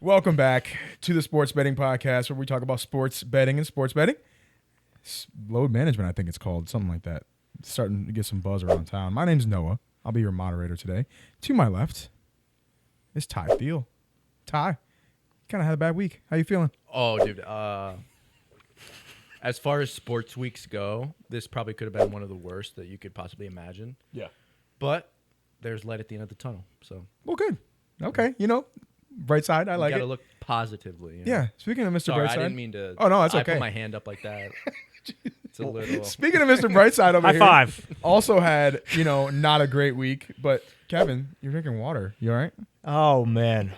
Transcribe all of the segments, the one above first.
Welcome back to the Sports Betting Podcast, where we talk about sports betting and sports betting. Load management, I think it's called, something like that. It's starting to get some buzz around town. My name's Noah. I'll be your moderator today. To my left is Thiel. Ty, kind of had a bad week. How you feeling? Oh, dude. As far as sports weeks go, this probably could have been one of the worst that you could possibly imagine. Yeah. But there's light at the end of the tunnel. So. Well, good. Okay. Bright side. I like it. You got to look positively. Yeah. Speaking of Mr. Sorry, Brightside. I didn't mean to. Oh, no, that's I okay. put my hand up like that. It's a little. Speaking of Mr. Brightside over here. High five. Also had, not a great week. But, Kevin, you're drinking water. You all right? Oh man,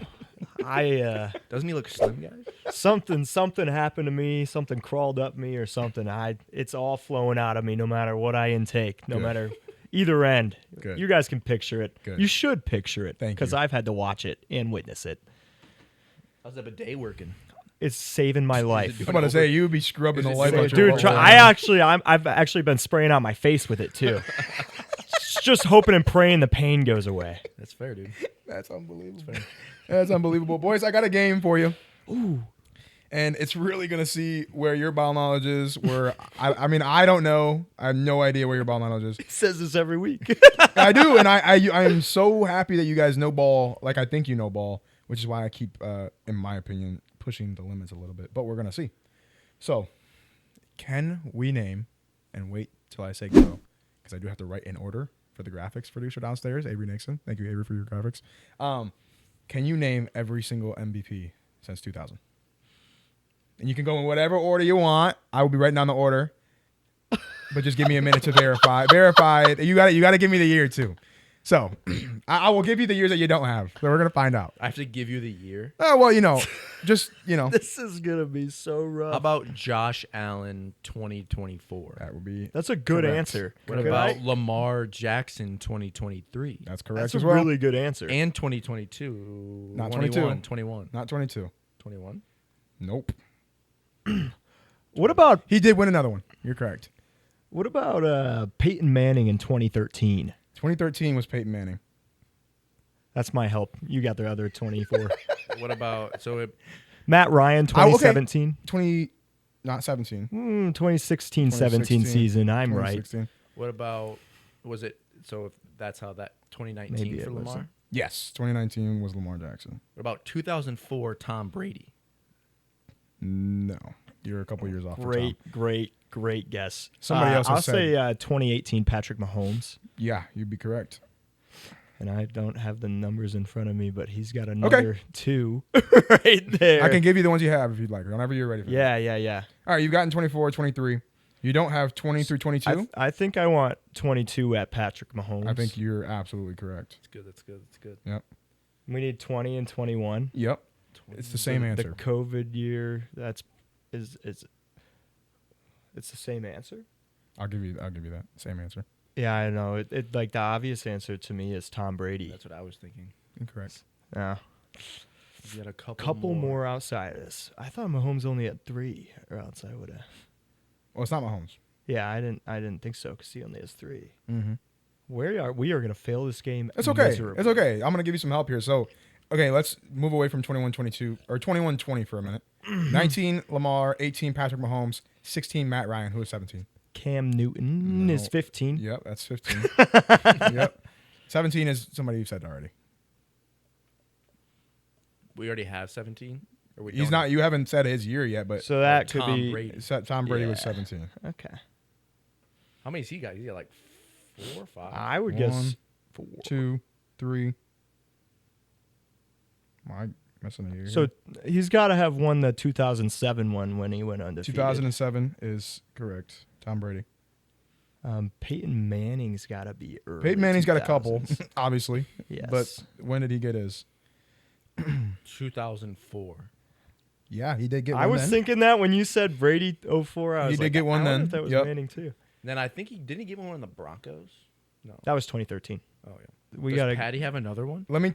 Doesn't he look slim, guys? something happened to me. Something crawled up me or something. It's all flowing out of me, no matter what I intake, no Good. matter either end. Good. You guys can picture it. Good. You should picture it. Thank you. Because I've had to watch it and witness it. How's that bidet working? It's saving my life. I'm about to say, you would be scrubbing the light out. Dude, I've actually been spraying out my face with it too. Just hoping and praying the pain goes away. That's fair, dude. That's unbelievable. That's unbelievable. Boys, I got a game for you. Ooh. And it's really going to see where your ball knowledge is. Where I don't know. I have no idea where your ball knowledge is. He says this every week. I do, and I am so happy that you guys know ball like I think you know ball, which is why I keep, in my opinion, pushing the limits a little bit. But we're going to see. So, can we name, and wait till I say go, because I do have to write in order for the graphics producer downstairs, Averi Nixon. Thank you, Averi, for your graphics. Can you name every single MVP since 2000? And you can go in whatever order you want. I will be writing down the order, but just give me a minute to verify. You got to give me the year too. So I will give you the years that you don't have. So we're gonna find out. I have to give you the year. Oh well, just This is gonna be so rough. How about Josh Allen 2024? that would be. That's a good Correct. answer. What Good. about Lamar Jackson 2023? That's correct That's as a well. really good answer. And 2022. Not 21. 22. Not 22. 21. Nope. What about He did win another one. You're correct. Peyton Manning in 2013? 2013 was Peyton Manning. That's my help. You got the other 24. What about Matt Ryan, 2017. not 17. 2016, 2016, 17 season. I'm right. 2016. what about was it so if that's how that 2019 Maybe for it was Lamar? Yes, 2019 was Lamar Jackson. What about 2004 Tom Brady? No, you're a couple years off. for Tom. Great guess. Somebody else has I'll say 2018 Patrick Mahomes. Yeah, you'd be correct. And I don't have the numbers in front of me, but he's got another two right there. I can give you the ones you have if you'd like, whenever you're ready for Yeah. All right, you've gotten 24, 23. You don't have 20 through 22? I think I want 22 at Patrick Mahomes. I think you're absolutely correct. That's good. Yep. We need 20 and 21. Yep. It's the same The answer. COVID year, it's the same answer. I'll give you that same answer. Yeah, I know. It like the obvious answer to me is Tom Brady. That's what I was thinking. Incorrect. Yeah. You got a Couple more outside of this. I thought Mahomes only had 3, or else I would have. Well, it's not Mahomes. Yeah, I didn't think so because he only has 3. Mm-hmm. We are gonna fail this game. It's okay. miserably. It's okay. I'm gonna give you some help here. So, okay, let's move away from 21-22 or 21-20 for a minute. 19 Lamar, 18 Patrick Mahomes, 16 Matt Ryan, who is 17. Cam Newton No. is 15. Yep, that's 15. Yep. 17 is somebody you said already. We already have 17. Or we He's don't? not. You haven't said his year yet, but So that could Tom be Brady. Tom Brady was Yeah. 17. okay. How many has he got? He's got like 4 or 5. I would 1, guess 4. 2, 3. Am I missing a year? So he's got to have won the 2007 one when he went undefeated. 2007 is correct. Tom Brady. Peyton Manning's got to be early. Peyton Manning's got a couple, 2000s. obviously. Yes. But when did he get his? 2004. Yeah, he did get one I was then. thinking that when you said Brady 04, I was He did like, get one I wonder then. if that was Yep. Manning too. Then I think didn't he get one in the Broncos? No. That was 2013. Oh yeah. We Does got to Patty have another one? Let me.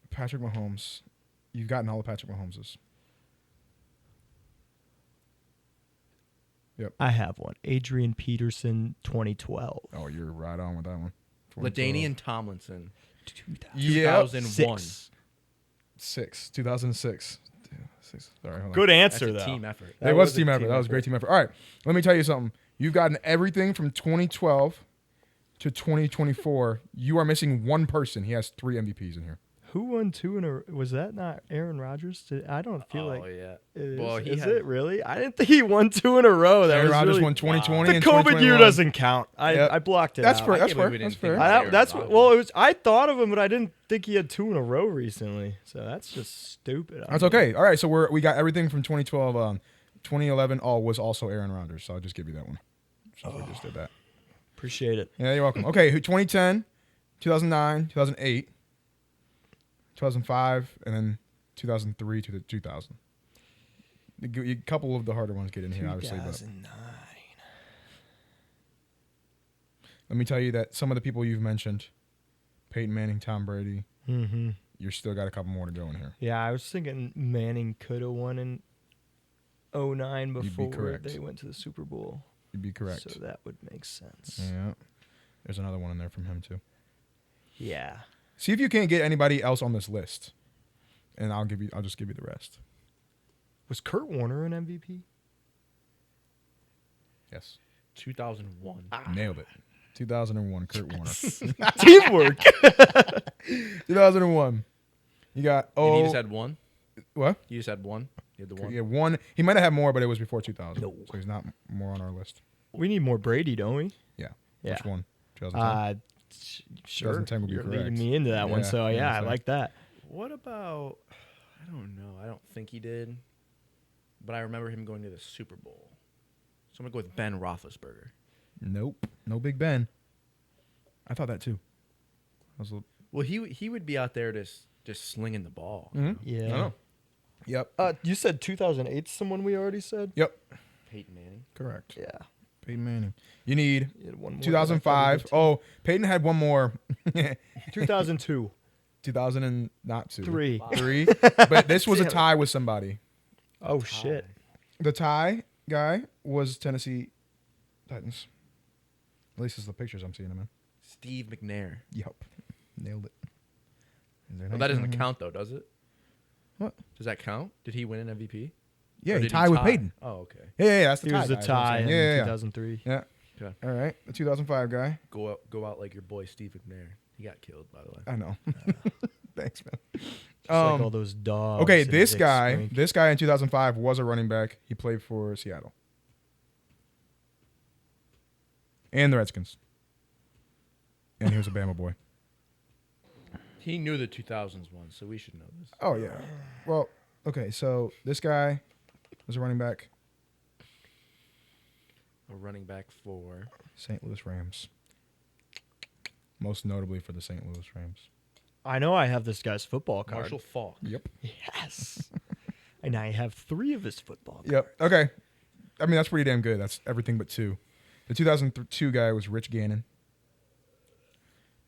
Patrick Mahomes. You've gotten all the Patrick Mahomeses. Yep. I have one. Adrian Peterson 2012. Oh, you're right on with that one. LaDainian Tomlinson. 2012. 2001. 6. 2006. Sorry, hold on. Good That's answer a though. team effort. It was team effort. That was a great team effort. All right, let me tell you something. You've gotten everything from 2012 to 2024. You are missing one person. He has 3 MVPs in here. Who won 2 in a? Was that not Aaron Rodgers? I don't feel like. Oh yeah. It is. Well, he is had- it really? I didn't think he won 2 in a row. That Aaron was Rodgers really, won 2020 The and COVID 2021. year doesn't count. Yep. I blocked it. That's out. fair. That's can't believe fair. we didn't That's think fair. about Aaron That's Rodgers. well. It was. I thought of him, but I didn't think he had 2 in a row recently. So that's just stupid. That's okay. All right, so we got everything from 2012. 2011 was also Aaron Rodgers, so I'll just give you that one. So we just did that. Appreciate it. Yeah, you're welcome. Okay, 2010, 2009, 2008, 2005, and then 2003 to the 2000. A couple of the harder ones get in here, obviously. But 2009. let me tell you that some of the people you've mentioned, Peyton Manning, Tom Brady, Mm-hmm. you're still got a couple more to go in here. Yeah, I was thinking Manning could have won in 2009 be before correct. they went to the Super Bowl. You'd be correct. So that would make sense. Yeah. There's another one in there from him, too. Yeah. See if you can't get anybody else on this list, and I'll just give you the rest. Was Kurt Warner an MVP? Yes. 2001. Nailed it. 2001, Kurt Warner. Teamwork. 2001. You got, And you just had one? what? You just had one? You had the one? Yeah, one. He might have had more, but it was before 2000. No. So he's not more on our list. We need more Brady, don't we? Yeah. Yeah. Which one? 2010? Sure. 2010 would be You're correct. leading me into that one, Yeah, so yeah, I so- like that. What about, I don't know. I don't think he did. But I remember him going to the Super Bowl. So I'm going to go with Ben Roethlisberger. Nope. No Big Ben. I thought that too. I was a little, Well, he would be out there just slinging the ball. Mhm. Yeah. I know. Yep. You said 2008 someone we already said? Yep. Peyton Manning. Correct. Yeah. Peyton Manning. You need You had one more 2005. Oh, Peyton had one more. 2002. 2000 and not two. Three. But this was a Damn it. tie with somebody. Oh, shit. The tie guy was Tennessee Titans. At least it's the pictures I'm seeing him in. Steve McNair. Yep. Nailed it. Is there Well, that doesn't 19 here? count, though, does it? What? Does that count? Did he win an MVP? Yeah, Or he did tied with tie? Peyton. Oh, okay. Yeah, that's the He tie. was a guy, is what I'm tie saying. in Yeah. 2003. Yeah. Okay. All right. The 2005 guy. Go out like your boy Steve McNair. He got killed, by the way. I know. Thanks, man. Just like all those dogs. Okay, and this Dick guy, Swink. this guy in 2005 was a running back. He played for Seattle and the Redskins, and he was a Bama boy. He knew the 2000s one, so we should know this. Oh yeah. Well, okay. So this guy was a running back. A running back for St. Louis Rams. Most notably for the St. Louis Rams. I know I have this guy's football card. Marshall Faulk. Yep. Yes. And I have 3 of his football cards. Yep. Okay. I mean, that's pretty damn good. That's everything but 2. The 2002 guy was Rich Gannon.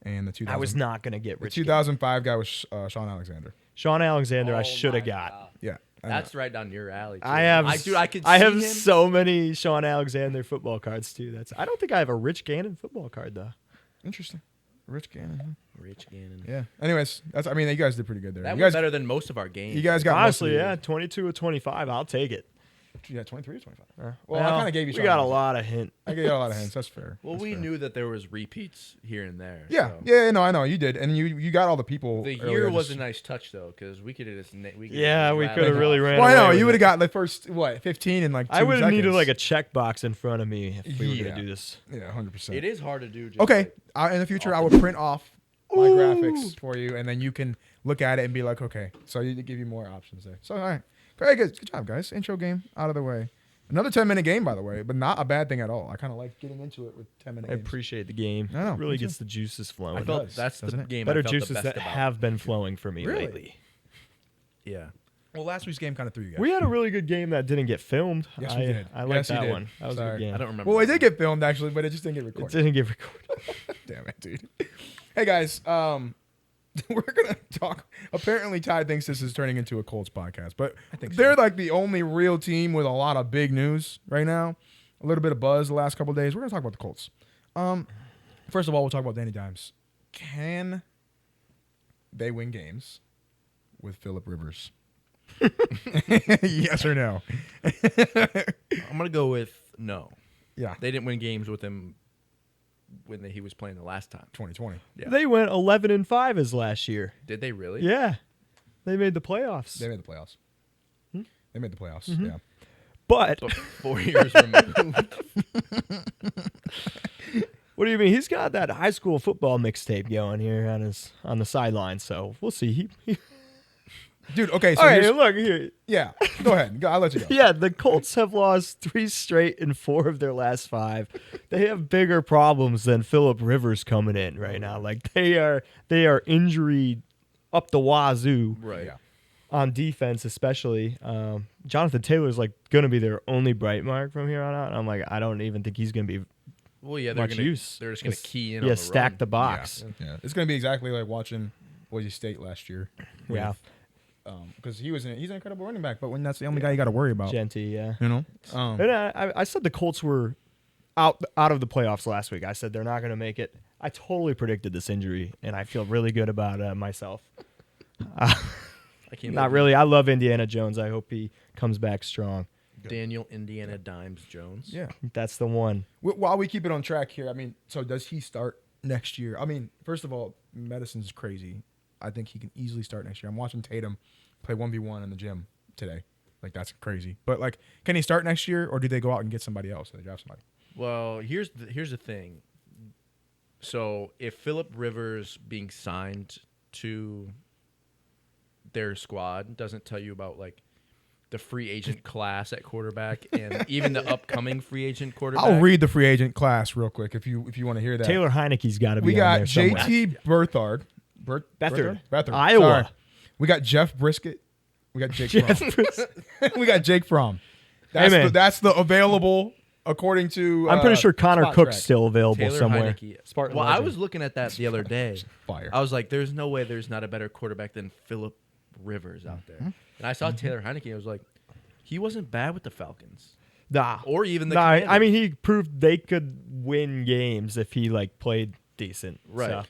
And the 2000, I was not going to get the Rich. 2005 guy was Sean Alexander. Sean Alexander, I Oh should have my got. God. Yeah. I know. That's right down your alley. Too. I have. I could. I see have him. so many Sean Alexander football cards too. I don't think I have a Rich Gannon football card though. Interesting. Rich Gannon. Rich Gannon. Huh? Yeah. Anyways, I mean, you guys did pretty good there. That you was guys, better than most of our games. you guys got Honestly, most of yeah, 22 or 25, I'll take it. Yeah, 23 or 25. Well, I kind of gave you. We Sean got a Alexander. lot of hint. I gave you a lot of hints. That's fair. Well, That's we fair. knew that there was repeats here and there. Yeah. so. Yeah. No, I know you did, and you got all the people. The earlier. year was Just- a nice touch though, because we could have just. Yeah, we could have rattled really off. ran. Well, I know away you with would have it. got the first 15 in like 2 I would have needed seconds. like a checkbox in front of me if we were Yeah. gonna do this. Yeah, 100%. It is hard to do. Just Okay, like- in the future, I will print off my graphics for you, and then you can look at it and be like, okay. So you give you more options there. So all right, very good. Good job, guys. Intro game out of the way. Another 10-minute game, by the way, but not a bad thing at all. I kind of like getting into it with 10-minute I games. appreciate the game. I know, It really me gets the juices flowing. I felt does, that's doesn't the it? game. Better I felt the juices best that about. have been flowing for me Really? lately. Yeah. Well, last week's game kind of threw you guys. We had a really good game that didn't get filmed. Yes, we did. I like Yes, you that did. one. That was a Sorry. good game. I don't remember. Well, it that did get filmed actually, but it just didn't get It recorded. didn't get recorded. Damn it, dude. Hey guys, we're gonna talk. Apparently, Ty thinks this is turning into a Colts podcast, but I think so. they're like the only real team with a lot of big news right now. A little bit of buzz the last couple of days. We're gonna talk about the Colts. First of all, we'll talk about Danny Dimes. Can they win games with Phillip Rivers? Yes or no? I'm gonna go with no. Yeah, They didn't win games with him when he was playing the last time. 2020. Yeah. They went 11-5 as last year. Did they really? Yeah, they made the playoffs. They made the playoffs. They made the playoffs. Mm-hmm. Yeah. But So 4 years removed. what do you mean? He's got that high school football mixtape going here on the sideline. So we'll see. Dude, okay, so All right, here's, look here. yeah, go ahead. I'll let you go. Yeah, the Colts have lost 3 straight in 4 of their last 5. They have bigger problems than Phillip Rivers coming in right now. Like they are injury up the wazoo Right. Yeah. on defense, especially. Jonathan Taylor's like gonna be their only bright mark from here on out. And I'm like, I don't even think he's gonna be Well, yeah, they're much gonna use. they're just gonna key in. Yeah, on the stack run. the box. Yeah. It's gonna be exactly like watching Boise State last year. Yeah. Because he's an incredible running back, but when that's the only guy you got to worry about, Genty, yeah. you know. And I said the Colts were out of the playoffs last week. I said they're not going to make it. I totally predicted this injury, and I feel really good about myself. I can't Not believe really. I love Indiana Jones. I hope he comes back strong. Daniel Indiana Dimes Jones. Yeah. That's the one. While we keep it on track here, I mean, so does he start next year? I mean, first of all, medicine's crazy. I think he can easily start next year. I'm watching Tatum play 1v1 in the gym today. Like, that's crazy. But, like, can he start next year, or do they go out and get somebody else? Or they draft somebody? Well, here's the thing. So if Phillip Rivers being signed to their squad doesn't tell you about like the free agent class at quarterback and even the upcoming free agent quarterback. I'll read the free agent class real quick if you want to hear that. Taylor Heineke's got to be We on got there somewhere. JT Berthard. Bethard. Sorry. Iowa. We got Jeff Brisket. We got Jake Jeff Fromm. We got Jake Fromm. That's, man. that's the available according to. I'm pretty sure Connor Spot Cook's Track. still available Taylor somewhere. Heineke. Spartan Well, I legend. was looking at that the other day. Fire. I was like, there's no way there's not a better quarterback than Phillip Rivers out there. And I saw Taylor Heineke. I was like, he wasn't bad with the Falcons. Nah. Or even the Nah, Commanders. I mean, he proved they could win games if he like played decent. Right. So.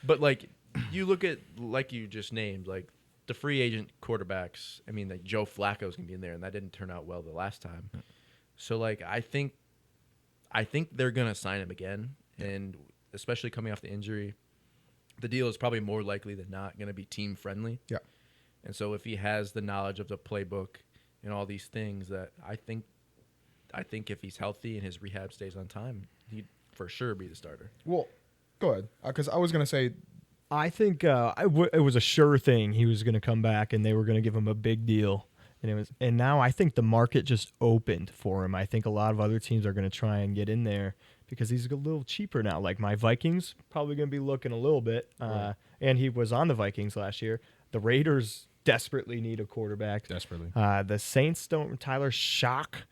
But like you look at like you just named, like the free agent quarterbacks, I mean like Joe Flacco's gonna be in there and that didn't turn out well the last time. So like I think they're gonna sign him again, and especially coming off the injury, the deal is probably more likely than not gonna be team friendly. Yeah. And so if he has the knowledge of the playbook and all these things, that I think if he's healthy and his rehab stays on time, he'd for sure be the starter. Well, go ahead. Because I was gonna say. I think it was a sure thing he was going to come back, and they were going to give him a big deal. And now I think the market just opened for him. I think a lot of other teams are going to try and get in there because he's a little cheaper now. Like my Vikings probably going to be looking a little bit, Right. and he was on the Vikings last year. The Raiders desperately need a quarterback. Desperately. The Saints don't. Tyler Shock.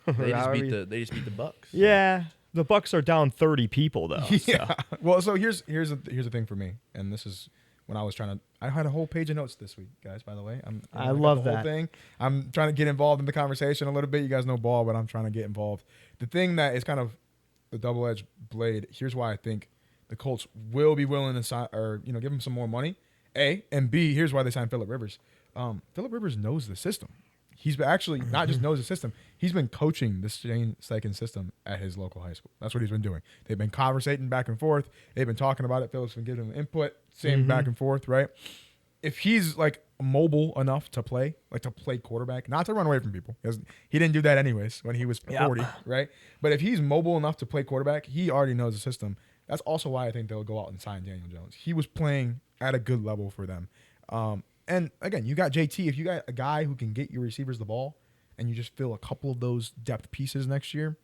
They just beat the Bucks. Yeah. The Bucks are down 30 people though. Yeah. So. Well, so here's the thing for me, and this is when I was trying to. I had a whole page of notes this week, guys. By the way, I got love the whole that. thing. I'm trying to get involved in the conversation a little bit. You guys know ball, but I'm trying to get involved. The thing that is kind of the double-edged blade. Here's why I think the Colts will be willing to sign, or give him some more money. A and B. Here's why they signed Phillip Rivers. Phillip Rivers knows the system. He's actually not just knows the system. He's been coaching the Shane Steichen system at his local high school. That's what he's been doing. They've been conversating back and forth. They've been talking about it. Philip's been giving him input, same back and forth, right? If he's like mobile enough to play quarterback, not to run away from people, because he didn't do that anyways when he was 40, right? But if he's mobile enough to play quarterback, he already knows the system. That's also why I think they'll go out and sign Daniel Jones. He was playing at a good level for them. And again, you got JT. If you got a guy who can get your receivers the ball and you just fill a couple of those depth pieces next year,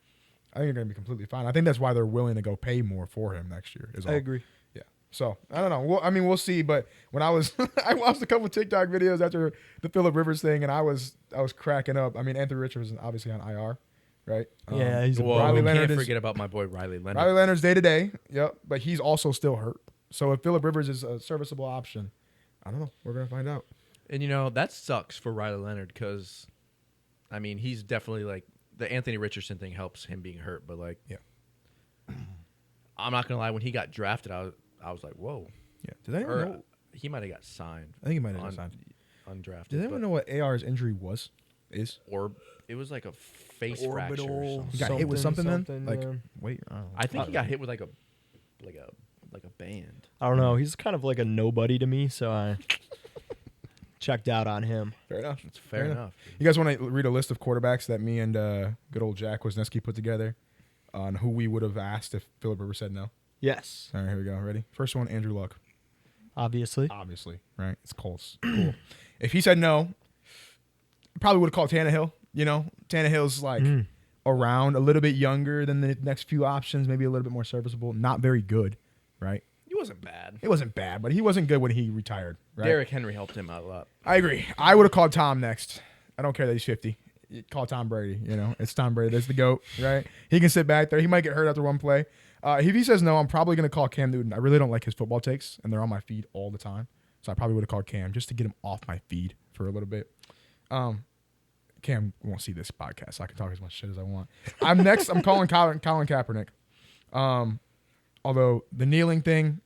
I think you're going to be completely fine. I think that's why they're willing to go pay more for him next year. I agree. Yeah. So, I don't know. Well, I mean, we'll see. But when I watched a couple of TikTok videos after the Phillip Rivers thing, and I was cracking up. I mean, Anthony Richards is obviously on IR, right? Yeah, he's a Well, Riley we Leonard can't is- forget about my boy Riley Leonard. Riley Leonard's day-to-day. Yep. But he's also still hurt. So if Phillip Rivers is a serviceable option, I don't know. We're going to find out. And, that sucks for Riley Leonard because, I mean, he's definitely like the Anthony Richardson thing helps him being hurt. But, like, Yeah. I'm not going to lie. When he got drafted, I was like, whoa. Yeah. Did anyone Or know? he might have got signed. I think he might have been signed. undrafted. Does anyone know what AR's injury is? Or it was like a face fracture or Orbital something. He got hit with something then? Like, yeah. wait, I don't know. I think he got hit with like a band. I don't know. He's kind of like a nobody to me, so I checked out on him. Fair enough. It's fair enough. You guys want to read a list of quarterbacks that me and good old Jack Wisniewski put together on who we would have asked if Philip Rivers said no? Yes, All right, here we go. Ready? First one, Andrew Luck. obviously. Obviously, right? It's Colts. Cool. If he said no, probably would have called Tannehill. You know, Tannehill's like around, a little bit younger than the next few options, maybe a little bit more serviceable. Not very good, right? He wasn't bad. It wasn't bad, but he wasn't good when he retired, right? Derrick Henry helped him out a lot. I agree. I would have called Tom next. I don't care that he's 50. You call Tom Brady, you know. It's Tom Brady. That's the GOAT, right? He can sit back there. He might get hurt after one play. If he says no, I'm probably going to call Cam Newton. I really don't like his football takes, and they're on my feed all the time. So I probably would have called Cam just to get him off my feed for a little bit. Cam won't see this podcast, so I can talk as much shit as I want. I'm next. I'm calling Colin Kaepernick. Although the kneeling thing,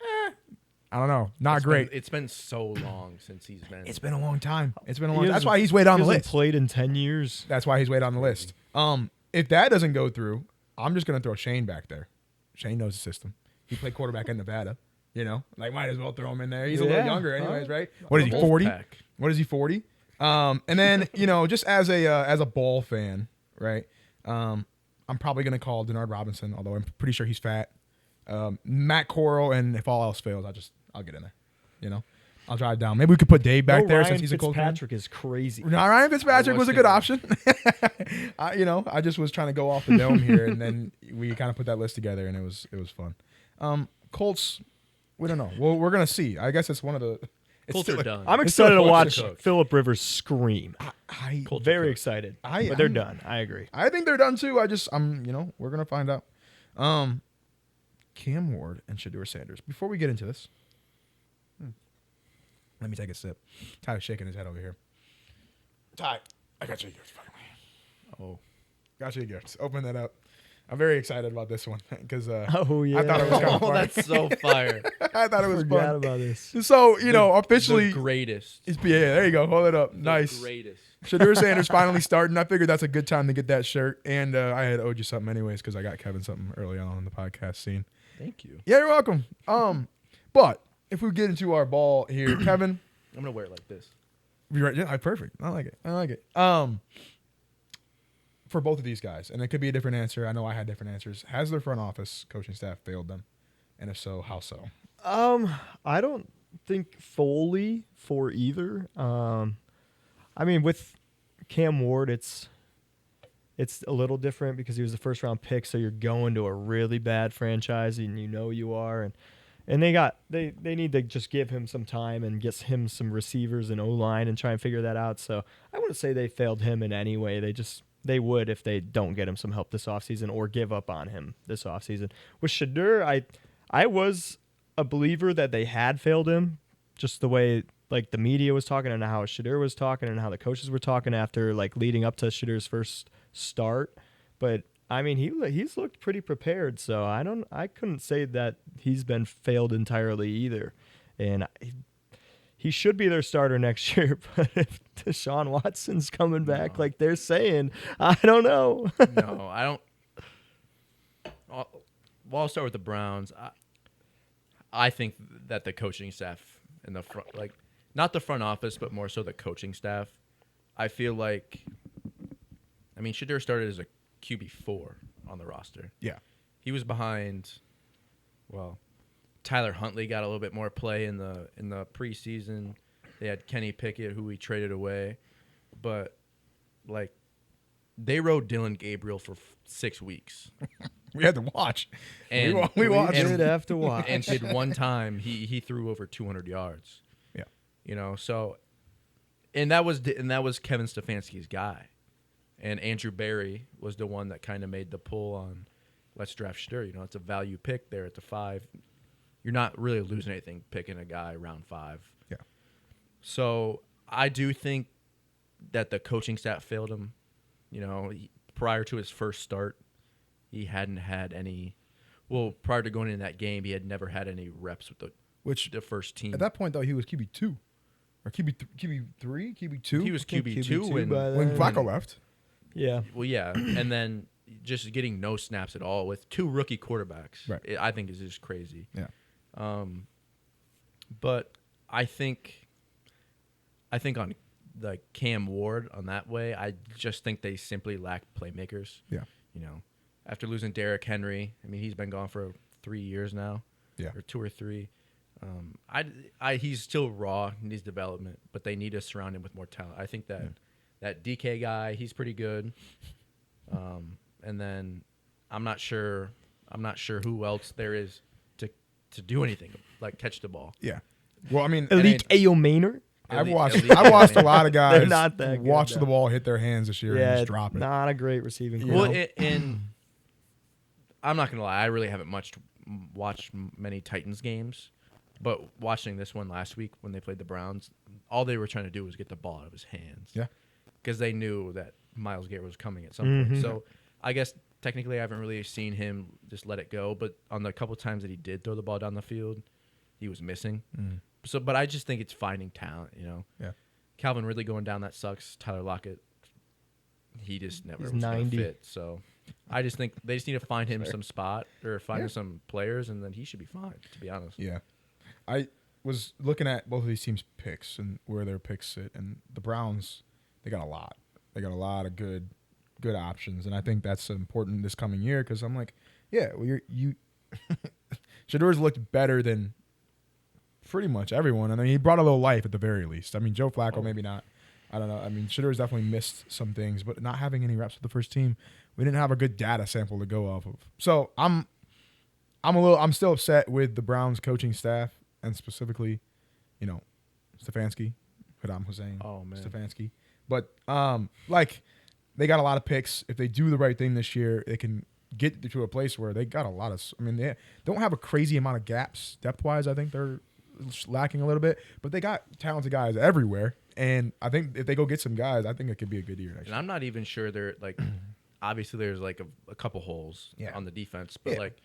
I don't know. Not great. It's been so long since he's been. It's been a long time. It's been a He long time. That's hasn't- why he's way down he the hasn't list. played in 10 years. That's why he's way down the list. If that doesn't go through, I'm just going to throw Shane back there. Shane knows the system. He played quarterback in Nevada. You know, like might as well throw him in there. He's a little Yeah. younger anyways, right? What is he, Wolfpack. 40? What is he, 40? And then, you know, just as a ball fan, right? I'm probably going to call Denard Robinson, although I'm pretty sure he's fat. Matt Corral, and if all else fails, I'll get in there. You know, I'll drive down. Maybe we could put Dave back there Ryan since he's a Colts fan. Fitzpatrick is crazy. No, Ryan Fitzpatrick I was was a good thinking option. I just was trying to go off the dome here, and then we kind of put that list together, and it was fun. Colts, we don't know. Well, we're gonna see. I guess it's one of the. It's Colts still- are done. I'm It's still excited to Colts watch to cook. Philip Rivers scream. I Very excited. But they're done. I agree. I think they're done too. We're gonna find out. Cam Ward and Shedeur Sanders. Before we get into this, let me take a sip. Ty's shaking his head over here. Ty, I got you a gift. Oh, Got you a gift. Open that up. I'm very excited about this one because Oh, yeah. I thought it was kind of fun. that's so fire. I thought it was Forgot fun. about this. So, officially, the greatest. yeah, there you go. Hold it up. Nice. The greatest. Shedeur Sanders finally starting. I figured that's a good time to get that shirt. And I had owed you something anyways because I got Kevin something early on in the podcast scene. Thank you. Yeah, you're welcome. But if we get into our ball here, Kevin, I'm gonna wear it like this. you're right. Yeah, perfect. I like it. For both of these guys, and it could be a different answer. I know I had different answers. Has their front office coaching staff failed them? And if so, how so? I don't think fully for either. I mean, with Cam Ward, it's a little different because he was the first round pick, so you're going to a really bad franchise, and you are, and they need to just give him some time and get him some receivers and O-line and try and figure that out. So I wouldn't say they failed him in any way. They would if they don't get him some help this offseason or give up on him this offseason. With Shedeur, I was a believer that they had failed him, just the way like the media was talking and how Shedeur was talking and how the coaches were talking after like leading up to Shadeur's first start. But I mean, he's looked pretty prepared, so I couldn't say that he's been failed entirely either. And he should be their starter next year, but if Deshaun Watson's coming back like they're saying, I don't know. No, I don't. Well, I'll start with the Browns. I think that the coaching staff in the front, like not the front office, but more so the coaching staff. I feel like, I mean, Shedeur started as a QB4 on the roster. Yeah. He was behind, well, Tyler Huntley got a little bit more play in the preseason. They had Kenny Pickett, who we traded away, but like they rode Dylan Gabriel for 6 weeks. We had to watch. And we watched. did have to watch. And did one time he threw over 200 yards. Yeah. So and that was Kevin Stefanski's guy. And Andrew Berry was the one that kind of made the pull on let's draft Shedeur. It's a value pick there at the 5. You're not really losing anything picking a guy round 5. Yeah. So I do think that the coaching staff failed him. Prior to his first start, he hadn't had any. Well, prior to going in that game, he had never had any reps with the first team. At that point, though, he was QB2. or QB3, QB2. He was QB2 QB2 when by when then. Flacco left. Yeah. well, yeah, and then just getting no snaps at all with 2 rookie quarterbacks. Right. I think is just crazy. Yeah. But I think on like Cam Ward on that way, I just think they simply lack playmakers. Yeah. You know, after losing Derrick Henry, I mean he's been gone for 3 years now. Yeah. Or 2 or 3. He's still raw, needs development, but they need to surround him with more talent. I think that DK guy, he's pretty good. And then I'm not sure who else there is to do anything like catch the ball. Yeah. Well, I mean, Elite Ayo Maynard. I've Elite- watched elite a Maynard. lot of guys They're not that good, watch though. the ball hit their hands this year and Yeah, just drop it. not a great receiving core. Well, and I'm not gonna lie, I really haven't watched many Titans games, but watching this one last week when they played the Browns, all they were trying to do was get the ball out of his hands. Yeah. Because they knew that Myles Garrett was coming at some point. So I guess technically I haven't really seen him just let it go, but on the couple times that he did throw the ball down the field, he was missing. So, but I just think it's finding talent, you know. Yeah. Calvin Ridley going down, that sucks. Tyler Lockett, he just never He's was going 90. to fit. So I just think they just need to find him some spot or find him some players, and then he should be fine, to be honest. Yeah. I was looking at both of these teams' picks and where their picks sit, and the Browns, they got a lot. They got a lot of good options, and I think that's important this coming year because I'm like, yeah, well, you Shador's looked better than pretty much everyone, and I mean, he brought a little life at the very least. I mean, Joe Flacco maybe not. I don't know. I mean, Shador's definitely missed some things, but not having any reps with the first team, we didn't have a good data sample to go off of. So I'm still upset with the Browns coaching staff and specifically, you know, Stefanski, Saddam Hussein. Oh, man. Stefanski. But like they got a lot of picks. If they do the right thing this year, they can get to a place where they got a lot of. I mean, they don't have a crazy amount of gaps depth wise. I think they're lacking a little bit, but they got talented guys everywhere. And I think if they go get some guys, I think it could be a good year next And year. I'm not even sure they're like, obviously there's like a couple holes on the defense, but like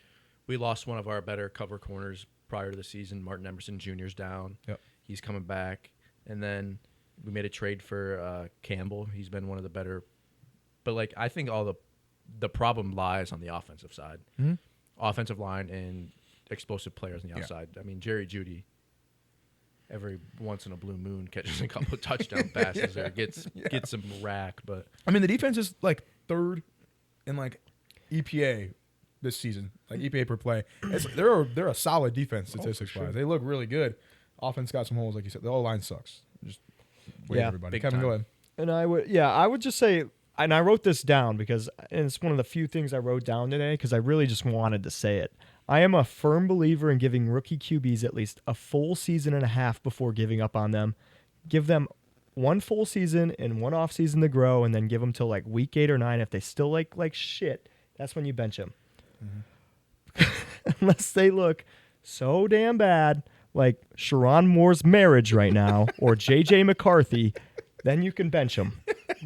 we lost one of our better cover corners prior to the season. Martin Emerson Jr.'s down. Yep. He's coming back. And then we made a trade for Campbell. He's been one of the better. But like I think all the problem lies on the offensive side. Mm-hmm. Offensive line and explosive players on the outside. I mean, Jerry Jeudy, every once in a blue moon, catches a couple of touchdown passes or gets some rack. But I mean, the defense is like third in like EPA this season, like EPA per play. They're a solid defense statistics wise. They look really good. Offense got some holes, like you said. The whole line sucks. Just wait, everybody. big Kevin, time. go ahead. And I would just say, and I wrote this down because and it's one of the few things I wrote down today because I really just wanted to say it. I am a firm believer in giving rookie QBs at least a full season and a half before giving up on them. Give them one full season and one off season to grow, and then give them till like week 8 or 9. If they still like shit, that's when you bench them. Unless they look so damn bad, like Sharon Moore's marriage right now, or JJ McCarthy, then you can bench them.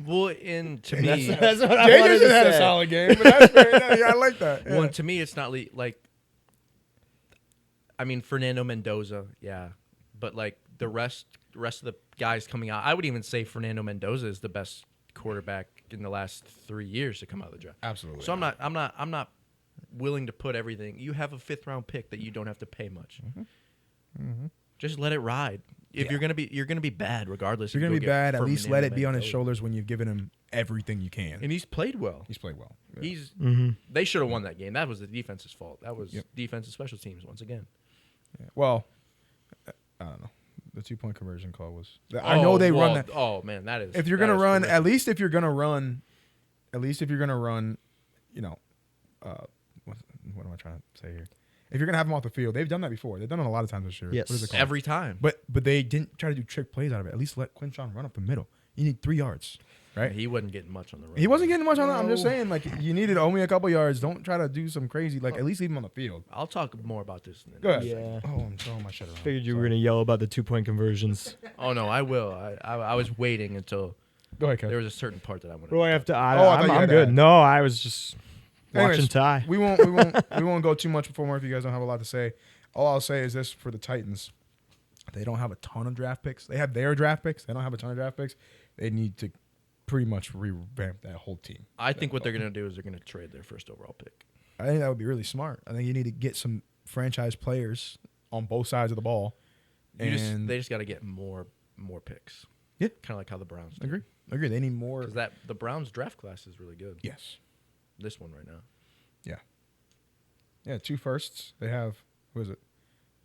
well, and to me, That's what I Jay wanted just to had a say. solid game, but that's fair. Yeah, I like that. Yeah. well, to me, it's not like. I mean, Fernando Mendoza, yeah, but like the rest of the guys coming out, I would even say Fernando Mendoza is the best quarterback in the last 3 years to come out of the draft. Absolutely. So I'm not willing to put everything. You have a 5th round pick that you don't have to pay much. Just let it ride. If you're gonna be bad regardless. You're if gonna you be go get bad. At least let Fernando it be on his Mendoza. shoulders when you've given him everything you can. And he's played well. He's played well. Yeah. They should have won that game. That was the defense's fault. That was Yep. defense and special teams once again. Yeah. Well, I don't know. The 2-point conversion call was. I know they run that. Oh man, that is. If you're that gonna is run, horrific. at least if you're gonna run, you know, what am I trying to say here? If you're gonna have them off the field, they've done that before. They've done it a lot of times this year. Yes. What is it called? every time. But they didn't try to do trick plays out of it. At least let Quinshawn run up the middle. You need 3 yards, right? He wasn't getting much on the run. He wasn't getting much on that. I'm just No. saying, like, you needed only a couple yards. Don't try to do some crazy, like, at least leave him on the field. I'll talk more about this. Go ahead. Yeah. Oh, I'm throwing my shit around. Figured you were gonna yell about the 2-point conversions. Oh no, I will. I was waiting until Go ahead, Kev. there was a certain part that I wanted. Roy, I have to. Oh, I thought you I'm had good. that. No, I was just Anyways, watching Ty. We won't go too much before more if you guys don't have a lot to say. All I'll say is this for the Titans. They don't have a ton of draft picks. They have their draft picks. They don't have a ton of draft picks. They need to pretty much revamp that whole team. I think what they're going to do is they're going to trade their first overall pick. I think that would be really smart. I think you need to get some franchise players on both sides of the ball. They just got to get more picks. Yeah. Kind of like how the Browns do. Agree. They need more. Because the Browns draft class is really good. Yes. This one right now. Yeah. Yeah, 2 firsts. They have, who is it?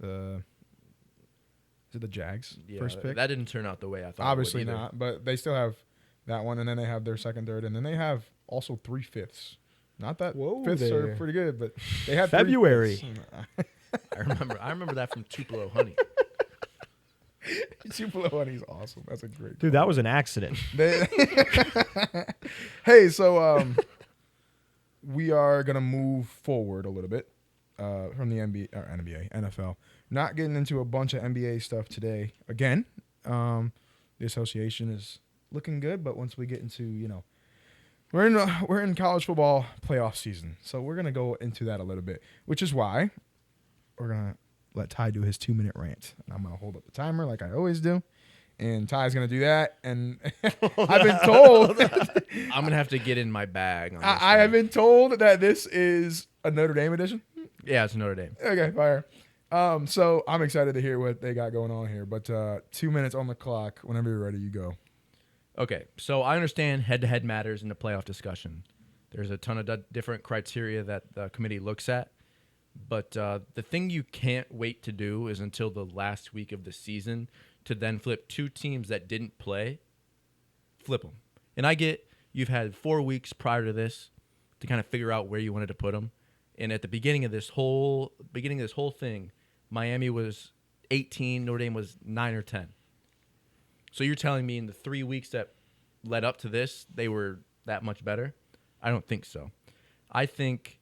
Is it the Jags Yeah, first pick? that didn't turn out the way I thought. Obviously it would not, but they still have that one, and then they have their second, third, and then they have also 3 fifths. Not that fifths are pretty good, but they have February. 3 fifths. I remember that from Tupelo Honey. Tupelo Honey's awesome. That's a great Dude, that was an accident. Hey, so we are gonna move forward a little bit from the NBA, NFL. Not getting into a bunch of NBA stuff today. Again, the association is looking good, but once we get into we're in college football playoff season, so we're gonna go into that a little bit, which is why we're gonna let Ty do his 2-minute rant, and I'm gonna hold up the timer like I always do, and Ty's gonna do that. And I've been told I'm gonna have to get in my bag. On this I have been told that this is a Notre Dame edition. Yeah, it's Notre Dame. Okay, fire. So I'm excited to hear what they got going on here, but 2 minutes on the clock. Whenever you're ready, you go. Okay, so I understand head-to-head matters in the playoff discussion. There's a ton of different criteria that the committee looks at, but the thing you can't wait to do is until the last week of the season to then flip 2 teams that didn't play, flip them. And I get you've had 4 weeks prior to this to kind of figure out where you wanted to put them. And at the beginning of this whole thing, Miami was 18, Notre Dame was 9 or 10. So you're telling me in the 3 weeks that led up to this, they were that much better? I don't think so. I think,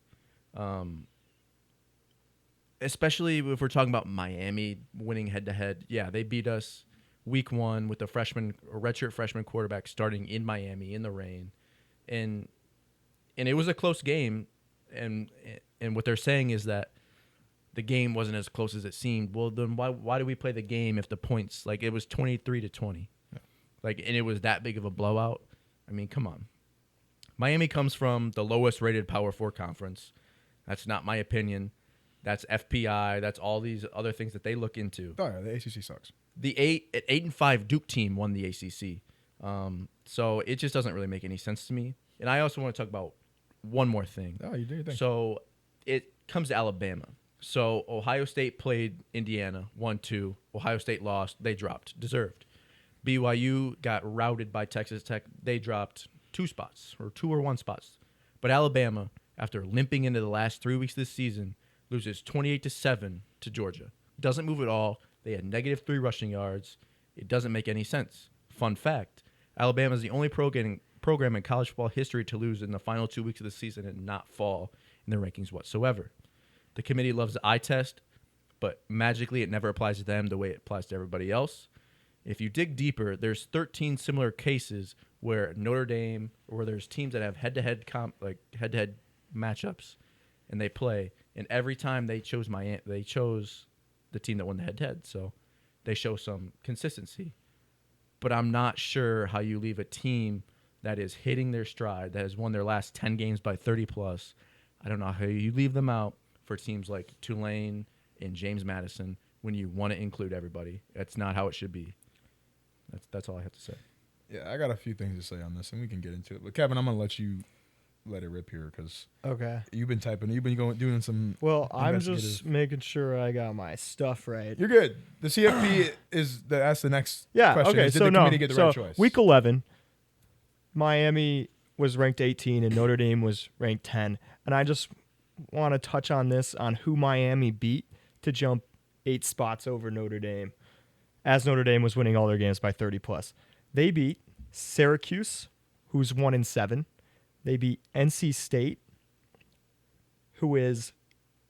especially if we're talking about Miami winning head-to-head, yeah, they beat us week 1 with a redshirt freshman quarterback starting in Miami in the rain. And it was a close game, and what they're saying is that the game wasn't as close as it seemed. Well, then why do we play the game if the points, like, it was 23-20? Yeah. Like, and it was that big of a blowout? I mean, come on. Miami comes from the lowest rated Power 4 conference. That's not my opinion. That's FPI. That's all these other things that they look into. Oh, yeah, the ACC sucks. The 8-5 Duke team won the ACC. So it just doesn't really make any sense to me. And I also want to talk about one more thing. Oh, you do your thing. So it comes to Alabama. So Ohio State played Indiana 1-2. Ohio State lost. They dropped. Deserved. BYU got routed by Texas Tech. They dropped 2 spots or 2 or 1 spots. But Alabama, after limping into the last 3 weeks of this season, loses 28-7 to Georgia. Doesn't move at all. They had -3 rushing yards. It doesn't make any sense. Fun fact, Alabama is the only program in college football history to lose in the final 2 weeks of the season and not fall in the rankings whatsoever. The committee loves the eye test, but magically it never applies to them the way it applies to everybody else. If you dig deeper, there's 13 similar cases where Notre Dame, or where there's teams that have head-to-head matchups, and they play, and every time they chose the team that won the head-to-head, so they show some consistency. But I'm not sure how you leave a team that is hitting their stride, that has won their last 10 games by 30+. I don't know how you leave them out for teams like Tulane and James Madison when you want to include everybody. That's not how it should be. That's all I have to say. Yeah, I got a few things to say on this, and we can get into it. But Kevin, I'm gonna let it rip here because you've been typing. You've been doing some. Well, I'm just making sure I got my stuff right. You're good. The CFP that's the next question. Okay. Did So the committee get the right choice? Week 11, Miami was ranked 18 and Notre Dame was ranked 10, and I just want to touch on this on who Miami beat to jump 8 spots over Notre Dame, as Notre Dame was winning all their games by 30+. They beat Syracuse, who's 1-7. They beat NC State, who is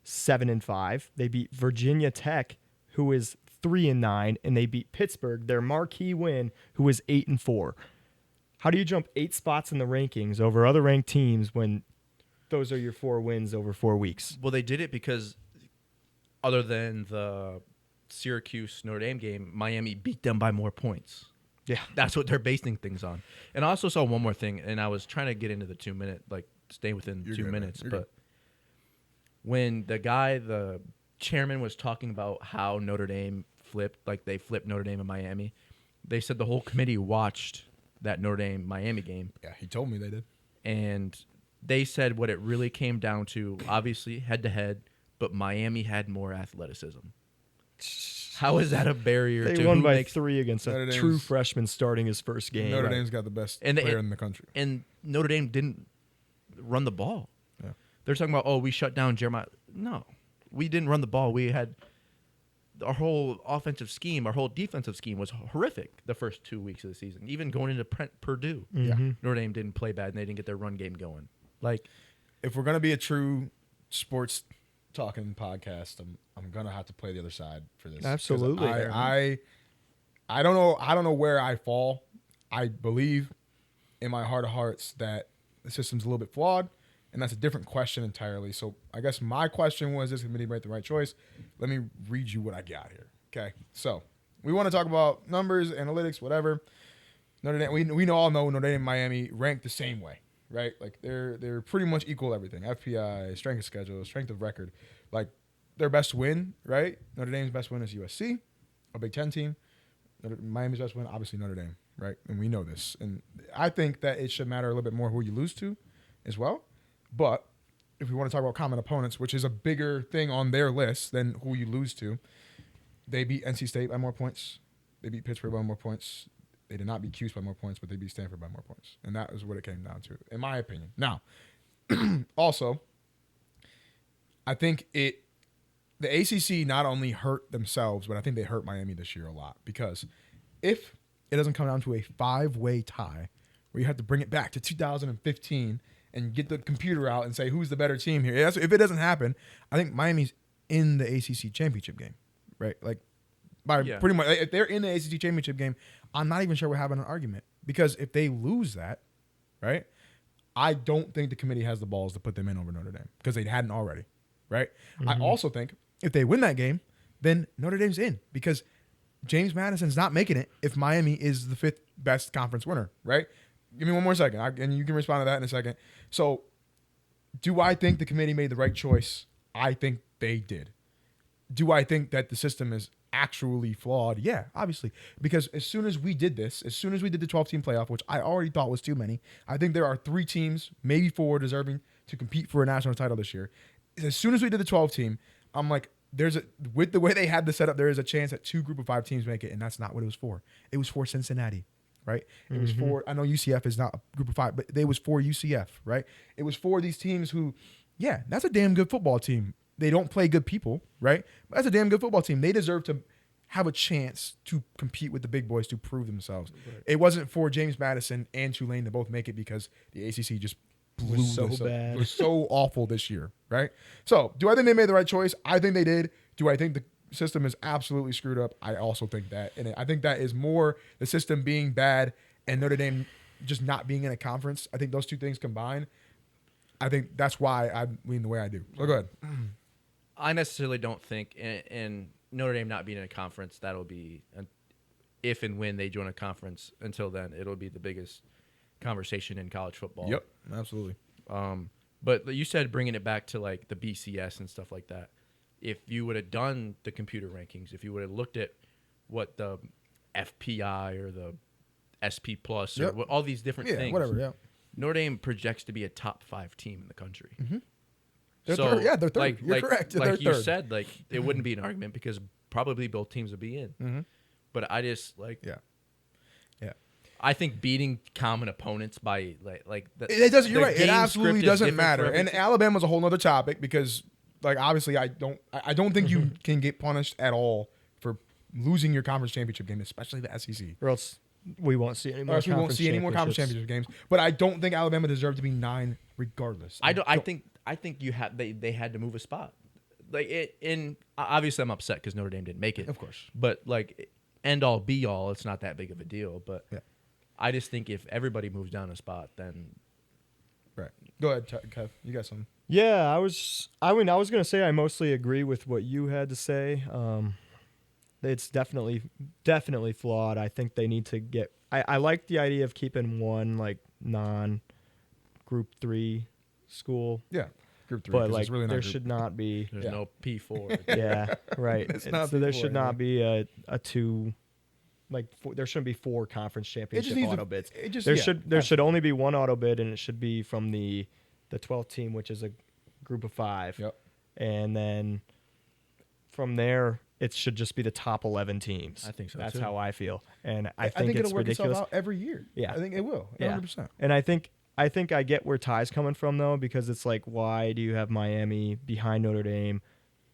7-5. They beat Virginia Tech, who is 3-9, and they beat Pittsburgh, their marquee win, who is 8-4. How do you jump 8 spots in the rankings over other ranked teams when those are your 4 wins over 4 weeks? Well, they did it because other than the Syracuse Notre Dame game, Miami beat them by more points. Yeah. That's what they're basing things on. And I also saw one more thing, and I was trying to get into the 2 minute, like stay within You're 2 good, minutes. man. You're But when the chairman was talking about how Notre Dame flipped, like they flipped Notre Dame and Miami, they said the whole committee watched that Notre Dame Miami game. Yeah, he told me they did. And they said what it really came down to, obviously head to head, but Miami had more athleticism. How is that a barrier They to won who by makes 3 against Notre a Dame's- true freshman starting his first game. Notre Dame's got the best And player in the country. And Notre Dame didn't run the ball. Yeah. They're talking about, oh, we shut down Jeremiah. No, we didn't run the ball. We had our whole offensive scheme, our whole defensive scheme was horrific the first 2 weeks of the season. Even going into Purdue, Mhm. Notre Dame didn't play bad and they didn't get their run game going. Like, If we're gonna be a true sports talking podcast, I'm gonna have to play the other side for this. 'Cause Absolutely. I don't know where I fall. I believe in my heart of hearts that the system's a little bit flawed, and that's a different question entirely. So I guess my question was, this committee made the right choice? Let me read you what I got here. Okay, so we want to talk about numbers, analytics, whatever. Notre Dame, we all know Notre Dame and Miami ranked the same way, right? Like they're pretty much equal everything. FPI, strength of schedule, strength of record. Like their best win, right? Notre Dame's best win is USC, a Big Ten team. Miami's best win, obviously Notre Dame, right? And we know this. And I think that it should matter a little bit more who you lose to as well. But if we want to talk about common opponents, which is a bigger thing on their list than who you lose to, they beat NC State by more points. They beat Pittsburgh by more points. They did not beat Cuse by more points, but they beat Stanford by more points. And that is what it came down to, in my opinion. Now, also, I think the ACC not only hurt themselves, but I think they hurt Miami this year a lot. Because if it doesn't come down to a 5-way tie, where you have to bring it back to 2015 and get the computer out and say who's the better team here, if it doesn't happen, I think Miami's in the ACC championship game, right? Like, pretty much, if they're in the ACC championship game, I'm not even sure we're having an argument. Because if they lose that, right, I don't think the committee has the balls to put them in over Notre Dame because they hadn't already, right? Mm-hmm. I also think if they win that game, then Notre Dame's in because James Madison's not making it if Miami is the 5th best conference winner, right? Give me one more second, and you can respond to that in a second. So, do I think the committee made the right choice? I think they did. Do I think that the system is actually flawed? Yeah, obviously. Because as soon as we did this, as soon as we did the 12-team playoff, which I already thought was too many, I think there are 3 teams, maybe 4, deserving to compete for a national title this year. As soon as we did the 12-team, I'm like, with the way they had this set up, there is a chance that 2 group of 5 teams make it, and that's not what it was for. It was for Cincinnati, right? It was for, I know UCF is not a group of 5, but it was for UCF, right? It was for these teams who, yeah, that's a damn good football team. They don't play good people, right? But that's a damn good football team. They deserve to have a chance to compete with the big boys to prove themselves. Right. It wasn't for James Madison and Tulane to both make it because the ACC just blew so bad. It was so awful this year, right? So, do I think they made the right choice? I think they did. Do I think the system is absolutely screwed up? I also think that. And I think that is more the system being bad and Notre Dame just not being in a conference. I think those 2 things combined, I think that's why I lean the way I do. So, go ahead. I necessarily don't think, and Notre Dame not being in a conference, that'll be, if and when they join a conference, until then, it'll be the biggest conversation in college football. Yep, absolutely. But you said bringing it back to like the BCS and stuff like that. If you would have done the computer rankings, if you would have looked at what the FPI or the SP Plus or all these different things, whatever, Notre Dame projects to be a top 5 team in the country. Mm-hmm. They're third. Yeah, they're third. You're correct. Like you third. said, like it wouldn't be an argument because probably both teams would be in. Mm-hmm. But I just like, yeah. I think beating common opponents by it doesn't. You're right. It game absolutely script is doesn't different matter. for every And team. Alabama's a whole nother topic because, like, obviously, I don't think you can get punished at all for losing your conference championship game, especially the SEC. Or else we won't see any more. Or else we won't see any more conference championship games. But I don't think Alabama deserved to be 9 regardless. I think you had they had to move a spot. Like it in obviously I'm upset because Notre Dame didn't make it, Of course. But like end all be all, it's not that big of a deal. But Yeah. I just think if everybody moves down a spot, then Right. Go ahead, Kev. You got something. Yeah, I was going to say I mostly agree with what you had to say. it's definitely flawed. I think they need to get. I like the idea of keeping one like non-group 3 school, Yeah, group 3. but 'cause like it's really not there group. should not be. There's Yeah. no P4. Yeah, right. It's not so there before, should yeah. not be a 2. Like there shouldn't be 4 conference championship needs to- auto bids. it just- There yeah, should only be one auto bid, and it should be from the 12th team, which is a group of 5. Yep. And then from there, it should just be the top 11 teams. I think so, That's too. how I feel, and I I think it'll it's work ridiculous. itself out every year. Yeah. I think it will. Yeah. 100%. And I think I get where Ty's coming from though, because it's like, why do you have Miami behind Notre Dame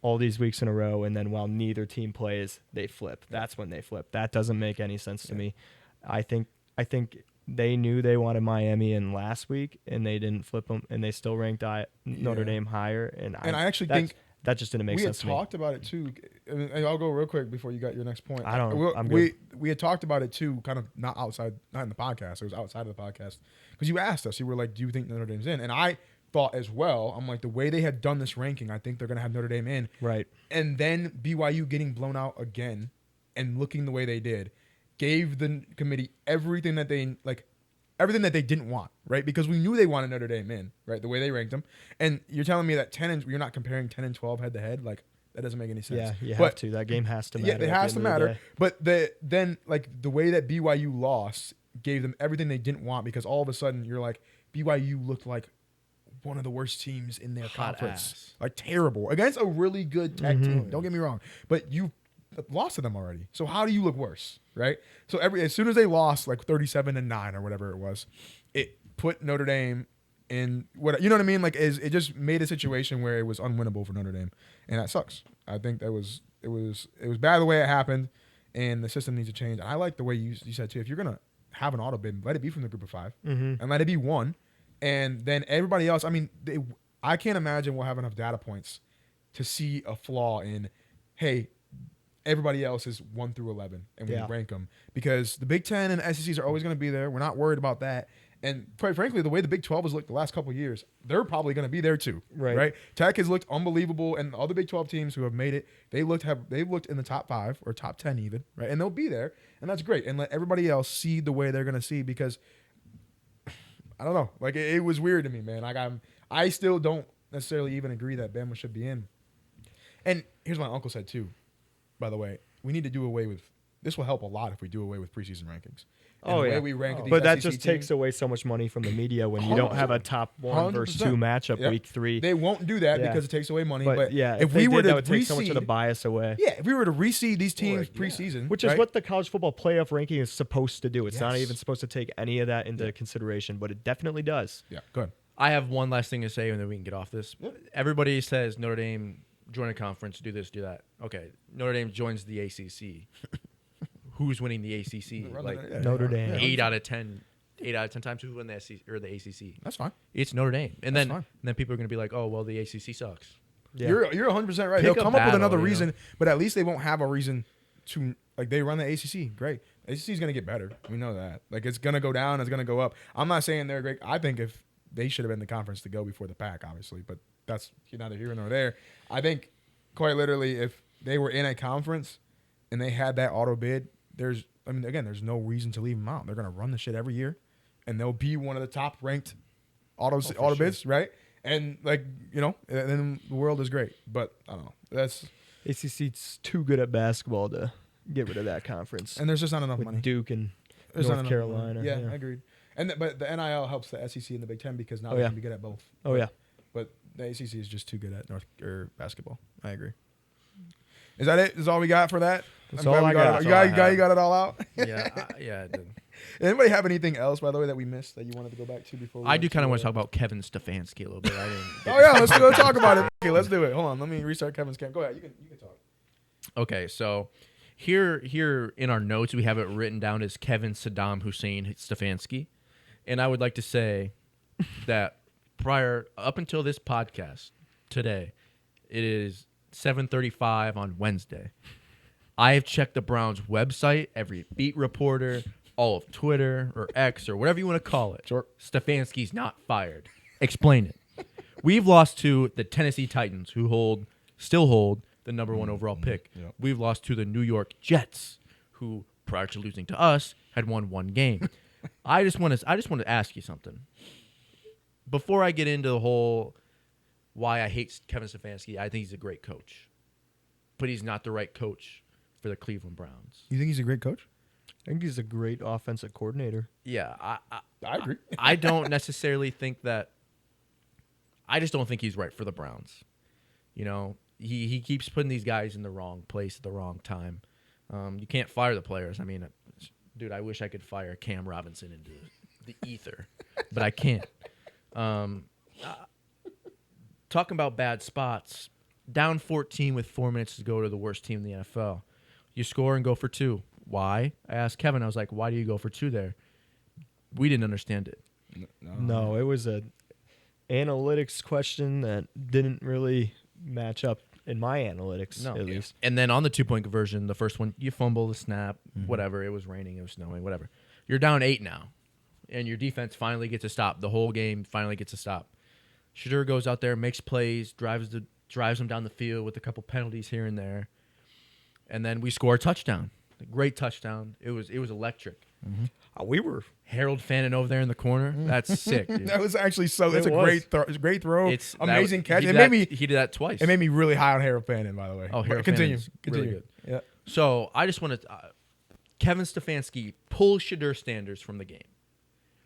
all these weeks in a row, and then while neither team plays, they flip? That's when they flip. That doesn't make any sense to me. I think they knew they wanted Miami in last week, and they didn't flip them, and they still ranked Notre Dame higher. And I actually that- think that just didn't make we had sense to me. talked about it too. I mean, I'll go real quick before you got your next point. I don't know. We- I'm we good. we had talked about it too, kind of not in the podcast. It was outside of the podcast because you asked us. You were like, "Do you think Notre Dame's in?" And I thought as well. I'm like, the way they had done this ranking, I think they're gonna have Notre Dame in. Right. And then BYU getting blown out again and looking the way they did gave the committee everything that they didn't want, right? Because we knew they wanted Notre Dame in, right? The way they ranked them. And you're telling me that you're not comparing 10 and 12 head to head, like that doesn't make any sense. Yeah, you But- have to. That game has to matter. Yeah, it at has the to end of the matter. day. But the way that BYU lost gave them everything they didn't want, because all of a sudden you're like, BYU looked like one of the worst teams in their Hot conference. ass. Like terrible. Against a really good tech Mm-hmm. team. Don't get me wrong. But you lost to them already. So how do you look worse? Right? So as soon as they lost like 37-9 or whatever it was, it put Notre Dame in what, you know what I mean? Like it just made a situation where it was unwinnable for Notre Dame. And that sucks. I think it was bad the way it happened, and the system needs to change. And I like the way you said too, if you're gonna have an auto bid, let it be from the group of 5 and let it be one. And then everybody else, I mean, I can't imagine we'll have enough data points to see a flaw in, hey, everybody else is 1 through 11, and we Yeah. rank them, because the Big Ten and the SECs are always going to be there. We're not worried about that. And quite frankly, the way the Big 12 has looked the last couple of years, they're probably going to be there too. Right. Tech has looked unbelievable, and the other Big 12 teams who have made it, they've looked in the top 5 or top 10 even, right? And they'll be there, and that's great. And let everybody else see the way they're going to see, because I don't know, like it was weird to me, man. Like I still don't necessarily even agree that Bama should be in. And here's what my uncle said too, by the way. We need to do away with, this will help a lot if we do away with preseason rankings. And the way we rank these But that SEC just teams, takes away so much money from the media when you don't have a top 1 versus 2 matchup Yep. week 3. They won't do that Yeah. because it takes away money. But yeah, if they we were did, to that would take so much of the reseed, bias away. yeah, if we were to reseed these teams yeah. preseason, Which is right? what the college football playoff ranking is supposed to do. It's not Yes. even supposed to take any of that into consideration, but it definitely does. Yeah, go ahead. I have one last thing to say, and then we can get off this. Everybody says Notre Dame join a conference, do this, do that. Okay, Notre Dame joins the ACC. Who's winning the ACC? Like Notre Dame. 8 out of 10 times who win the SEC or the ACC? That's fine. It's Notre Dame. And That's then fine. and then people are going to be like, "Oh, well, the ACC sucks." Yeah. You're 100% right. Pick They'll a come up with battle, another you know? reason, but at least they won't have a reason to, like, they run the ACC. Great. ACC is going to get better. We know that. Like, it's going to go down. It's going to go up. I'm not saying they're great. I think if they should have been the conference to go before the pack, obviously, but that's neither here nor there. I think quite literally, if they were in a conference and they had that auto bid, there's no reason to leave them out. They're going to run the shit every year, and they'll be one of the top ranked auto bids, right? And, like, and then the world is great. But I don't know. That's, ACC's too good at basketball to get rid of that conference. and there's just not enough with money. Duke and There's not North enough money. Carolina. Yeah, I agreed. But the NIL helps the SEC and the Big Ten, because now Oh, they yeah. can be good at both. Oh, yeah. But the ACC is just too good at basketball. I agree. Is that it? Is all we got for that? That's I'm glad all we I got got. it. That's You all I got have. it all out. Yeah, I did. Anybody have anything else, by the way, that we missed that you wanted to go back to before? I do kind of want to talk about Kevin Stefanski a little bit. I didn't. Oh yeah, let's go talk about it. Okay, let's do it. Hold on, let me restart Kevin's cam. Go ahead. You can talk. Okay, so here in our notes we have it written down as Kevin Saddam Hussein Stefanski, and I would like to say that up until this podcast today, it is 7:35 on Wednesday. I have checked the Browns website, every beat reporter, all of Twitter or X or whatever you want to call it. Sure. Stefanski's not fired. Explain it. We've lost to the Tennessee Titans, who still hold the number one overall pick. Yep. We've lost to the New York Jets, who prior to losing to us had won one game. I just want to ask you something. Before I get into the whole why I hate Kevin Stefanski, I think he's a great coach, but he's not the right coach for the Cleveland Browns. You think he's a great coach? I think he's a great offensive coordinator. Yeah, I agree. I don't necessarily think that. I just don't think he's right for the Browns. You know, he keeps putting these guys in the wrong place at the wrong time. You can't fire the players. I mean, dude, I wish I could fire Cam Robinson into the ether, but I can't. Talking about bad spots, down 14 with 4 minutes to go to the worst team in the NFL. You score and go for 2. Why? I asked Kevin, I was like, why do you go for 2 there? We didn't understand it. No, it was a analytics question that didn't really match up in my analytics, at least. And then on the 2-point conversion, the first one, you fumble the snap, whatever. It was raining, it was snowing, whatever. You're down 8 now, and your defense finally gets a stop. The whole game finally gets a stop. Shadur goes out there, makes plays, drives them down the field with a couple penalties here and there, and then we score a touchdown. A great touchdown. It was electric. Mm-hmm. We were Harold Fannin over there in the corner. That's sick, dude. That was actually so. It's a great throw. It's amazing catch. He did that twice. It made me really high on Harold Fannin, by the way. Oh, Harold continue. Fannon's really good. Yeah. So I just want to. Kevin Stefanski pulls Shadur Sanders from the game.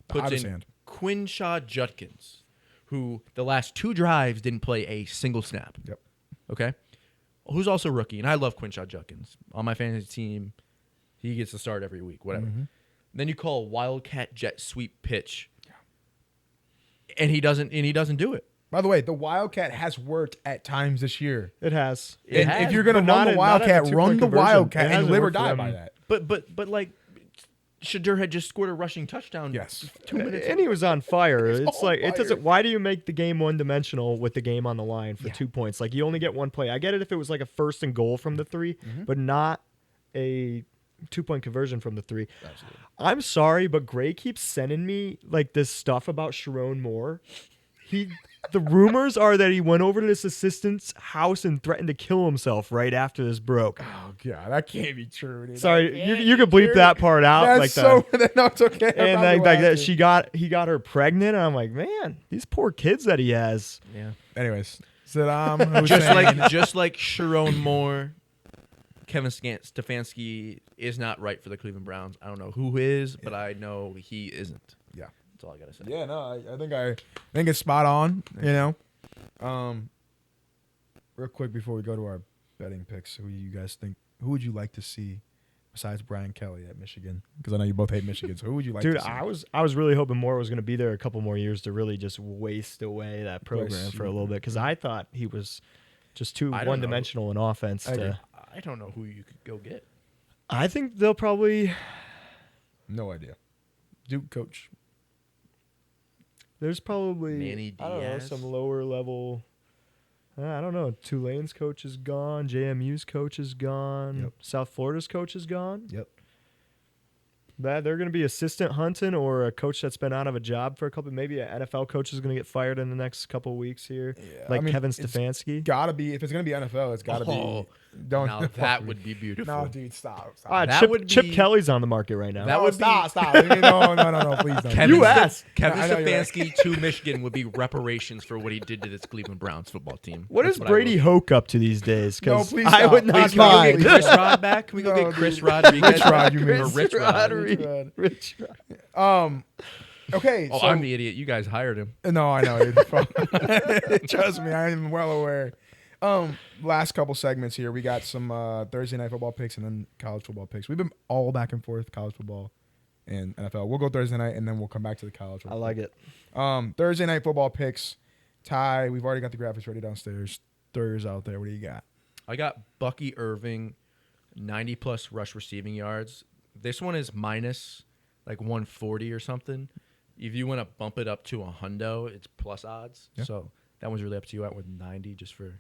Puts in Quinshaw Judkins, who the last 2 drives didn't play a single snap. Yep. Okay. Who's also rookie, and I love Quinshaw Judkins on my fantasy team. He gets to start every week, whatever. Mm-hmm. Then you call a wildcat jet sweep pitch, and he doesn't do it. By the way, the Wildcat has worked at times this year. It has. If you're going to run the Wildcat, run the Wildcat and live or die by that. But like, Shadur had just scored a rushing touchdown. Yes. 2 minutes. And he was on fire. It's like fire. it doesn't. Why do you make the game one-dimensional with the game on the line for 2 points? Like you only get one play. I get it if it was like a 1st and goal from the 3, but not a 2-point conversion from the 3. Absolutely. I'm sorry, but Gray keeps sending me like this stuff about Sharon Moore. The rumors are that he went over to this assistant's house and threatened to kill himself right after this broke. Oh god, that can't be true. Dude. Sorry, you can bleep that part out. That's like so. No, it's okay. And like that, he got her pregnant, and I'm like, man, these poor kids that he has. Yeah. Anyways, Saddam Hussein. just like Sharon Moore, Kevin Stefanski is not right for the Cleveland Browns. I don't know who is, but I know he isn't. Yeah. That's all I gotta say. Yeah, no, I think it's spot on. You know, real quick before we go to our betting picks, who would you like to see besides Brian Kelly at Michigan? Because I know you both hate Michigan. So who would you like to see? I was really hoping Moore was going to be there a couple more years to really just waste away that program for a little bit, because I thought he was just too one-dimensional in offense. I don't know who you could go get. I think they'll probably. No idea. Duke coach. There's probably Manny Diaz. I don't know, some lower level. I don't know. Tulane's coach is gone. JMU's coach is gone. Yep. South Florida's coach is gone. Yep. That they're going to be assistant hunting, or a coach that's been out of a job for a couple. Maybe an NFL coach is going to get fired in the next couple of weeks here, Kevin Stefanski. Gotta be, if it's going to be NFL, it's got to be. Don't. Now that would be beautiful. No, dude, stop. Chip Kelly's on the market right now. That would stop. No, please don't. Kevin Kevin Stefanski to Michigan would be reparations for what he did to this Cleveland Browns football team. What is Brady Hoke up to these days? No, please I stop. would not Can we go mind. get Chris Rod back? Can we go get Chris Rodriguez? Rich Rod, you mean? Or Rich Rod. Rich Rod. Okay. Oh, so, I'm the idiot. You guys hired him. No, I know. Trust me, I am well aware. Last couple segments here. We got some Thursday night football picks and then college football picks. We've been all back and forth, college football and NFL. We'll go Thursday night and then we'll come back to the college. I like it. Thursday night football picks. Ty, we've already got the graphics ready downstairs. Throw yours out there. What do you got? I got Bucky Irving, 90-plus rush receiving yards. This one is minus like 140 or something. If you want to bump it up to a hundo, it's plus odds. Yeah. So that one's really up to you. I went with 90 just for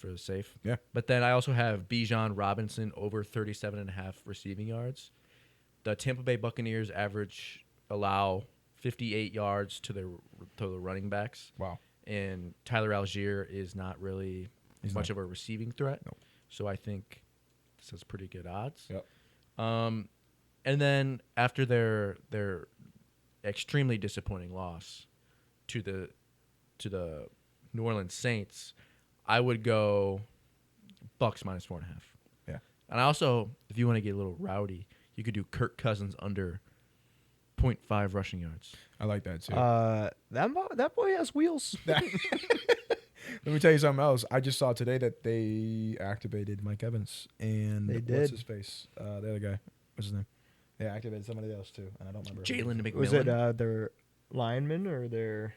the safe. Yeah. But then I also have Bijan Robinson over 37.5 receiving yards. The Tampa Bay Buccaneers allow 58 yards to the running backs. Wow. And Tyler Algier is not really much of a receiving threat. Nope. So I think this has pretty good odds. Yep. And then after their extremely disappointing loss to the New Orleans Saints, I would go Bucks -4.5. Yeah. And I also, if you want to get a little rowdy, you could do Kirk Cousins under 0.5 rushing yards. I like that too. That boy has wheels. Let me tell you something else. I just saw today that they activated Mike Evans and They what's did. his face? The other guy. What's his name? They activated somebody else too, and I don't remember. Jalen McMillan. Was it their lineman or their?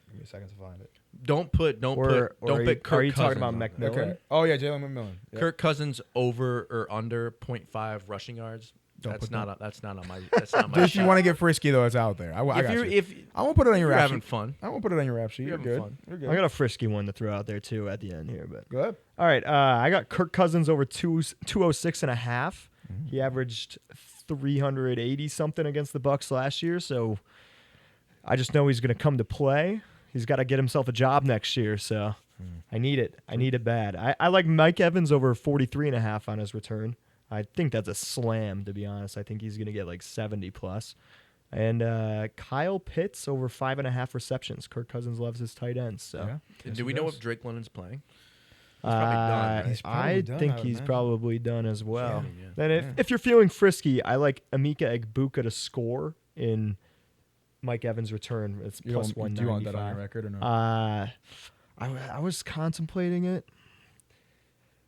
Give me a second to find it. Don't put Are Kirk you Cousins talking about on McMillan? there. Okay. Oh yeah, Jalen McMillan. Yep. Kirk Cousins over or under 0.5 rushing yards. Don't That's put not that. that's not on my that's not my If sheet. you want to get frisky though, it's out there. I if got you're you. if I won't put it on your you're rap having sheet. fun. I won't put it on your rap sheet. You're You're having good. fun. You're good. I got a frisky one to throw out there too at the end here, but Good. all right. I got Kirk Cousins over 206.5. He averaged 380 something against the Bucks last year, so I just know he's going to come to play. He's got to get himself a job next year, so I need it. I need it bad. I like Mike Evans over 43.5 on his return. I think that's a slam, to be honest. I think he's going to get like 70 plus. And Kyle Pitts over 5.5 receptions. Kirk Cousins loves his tight ends. So Yeah. Yes, Do we he know does. if Drake London's playing? He's probably done, right? He's probably I done, think I would he's imagine. probably done as well. Yeah. Then Yeah. if you're feeling frisky, I like Emeka Egbuka to score in Mike Evans' return. It's You plus don't, 195. do you want that on your record or no? I was contemplating it.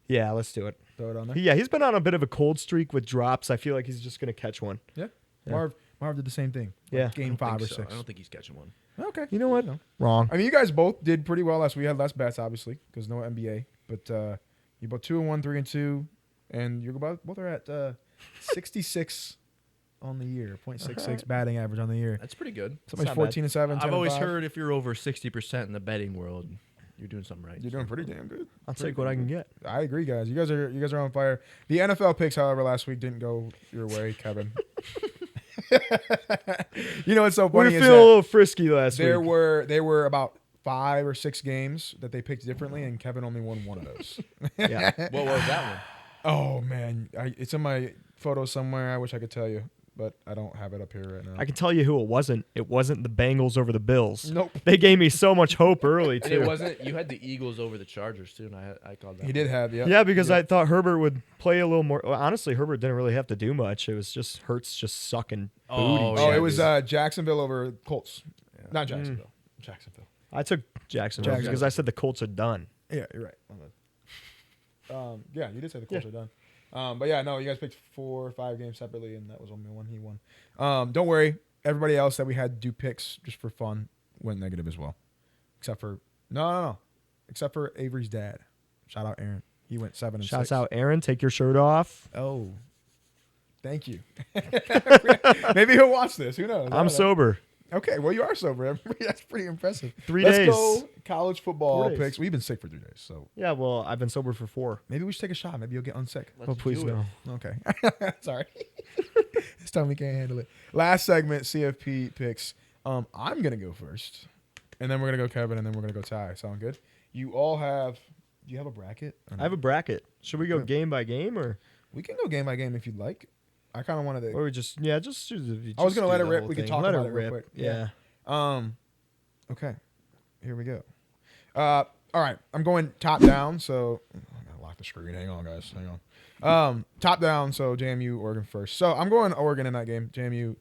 Yeah, let's do it. Throw it on there. Yeah, he's been on a bit of a cold streak with drops. I feel like he's just going to catch one. Yeah. Yeah. Marv did the same thing. Yeah. Game I don't 5 or think so. 6. I don't think he's catching one. Okay. You know what? No. Wrong. I mean, you guys both did pretty well last week. We had less bets, obviously, because no NBA. But you both 2-1, 3-2, and you both are at 66 on the year, 0.66 Alright. batting average on the year. That's pretty good. Somebody's not bad. 14-7. I've always heard if you're over 60% in the betting world, you're doing something right. You're doing pretty damn good. I'll take what I can get. I agree, guys. You guys are on fire. The NFL picks, however, last week didn't go your way, Kevin. You know what's so We were funny is feeling a that little frisky last there week. were about 5 or 6 games that they picked differently, and Kevin only won one of those. Yeah. What was that one? Oh man, it's in my photo somewhere. I wish I could tell you, but I don't have it up here right now. I can tell you who it wasn't. It wasn't the Bengals over the Bills. Nope. They gave me so much hope early, And it too. wasn't. You had the Eagles over the Chargers too, and I called that. He did have Yeah, because I thought Herbert would play a little more. Well, honestly, Herbert didn't really have to do much. It was just Hurts just sucking Oh, booty. Oh, yeah, it was dude. Jacksonville over Colts. Not Jacksonville. Jacksonville. I took Jacksonville because I said the Colts are done. Yeah, you're right. My bad. Yeah, you did say the Colts are done. But yeah, no, you guys picked 4 or 5 games separately, and that was only one he won. Don't worry, everybody else that we had do picks just for fun went negative as well, except for except for Avery's dad. Shout out Aaron. He went 7 and 6. Shouts out Aaron. Take your shirt off. Oh, thank you. Maybe he'll watch this. Who knows? I I'm don't know. sober. Okay, well you are sober. That's pretty impressive. 3 Let's days. go college football 4 days. picks. We've been sick for 3 days, so Yeah, well, I've been sober for 4. maybe we should take a shot. Maybe you'll get unsick. Let's Oh, please do it. no. Okay. Sorry. This time we can't handle it. Last segment, CFP picks. I'm going to go first. And then we're going to go Kevin, and then we're going to go Ty. Sound good? You all have... Do you have a bracket? I have a bracket. Should we go Yeah. game by game or We can go game by game if you'd like. I kind of wanted to... or we just I was going to let it rip. We could talk let about it it real rip. quick. Yeah. Okay. Here we go. All right. I'm going top down, so... I'm going to lock the screen. Hang on, guys. Hang on. Top down, so JMU, Oregon first. So I'm going Oregon in that game. JMU,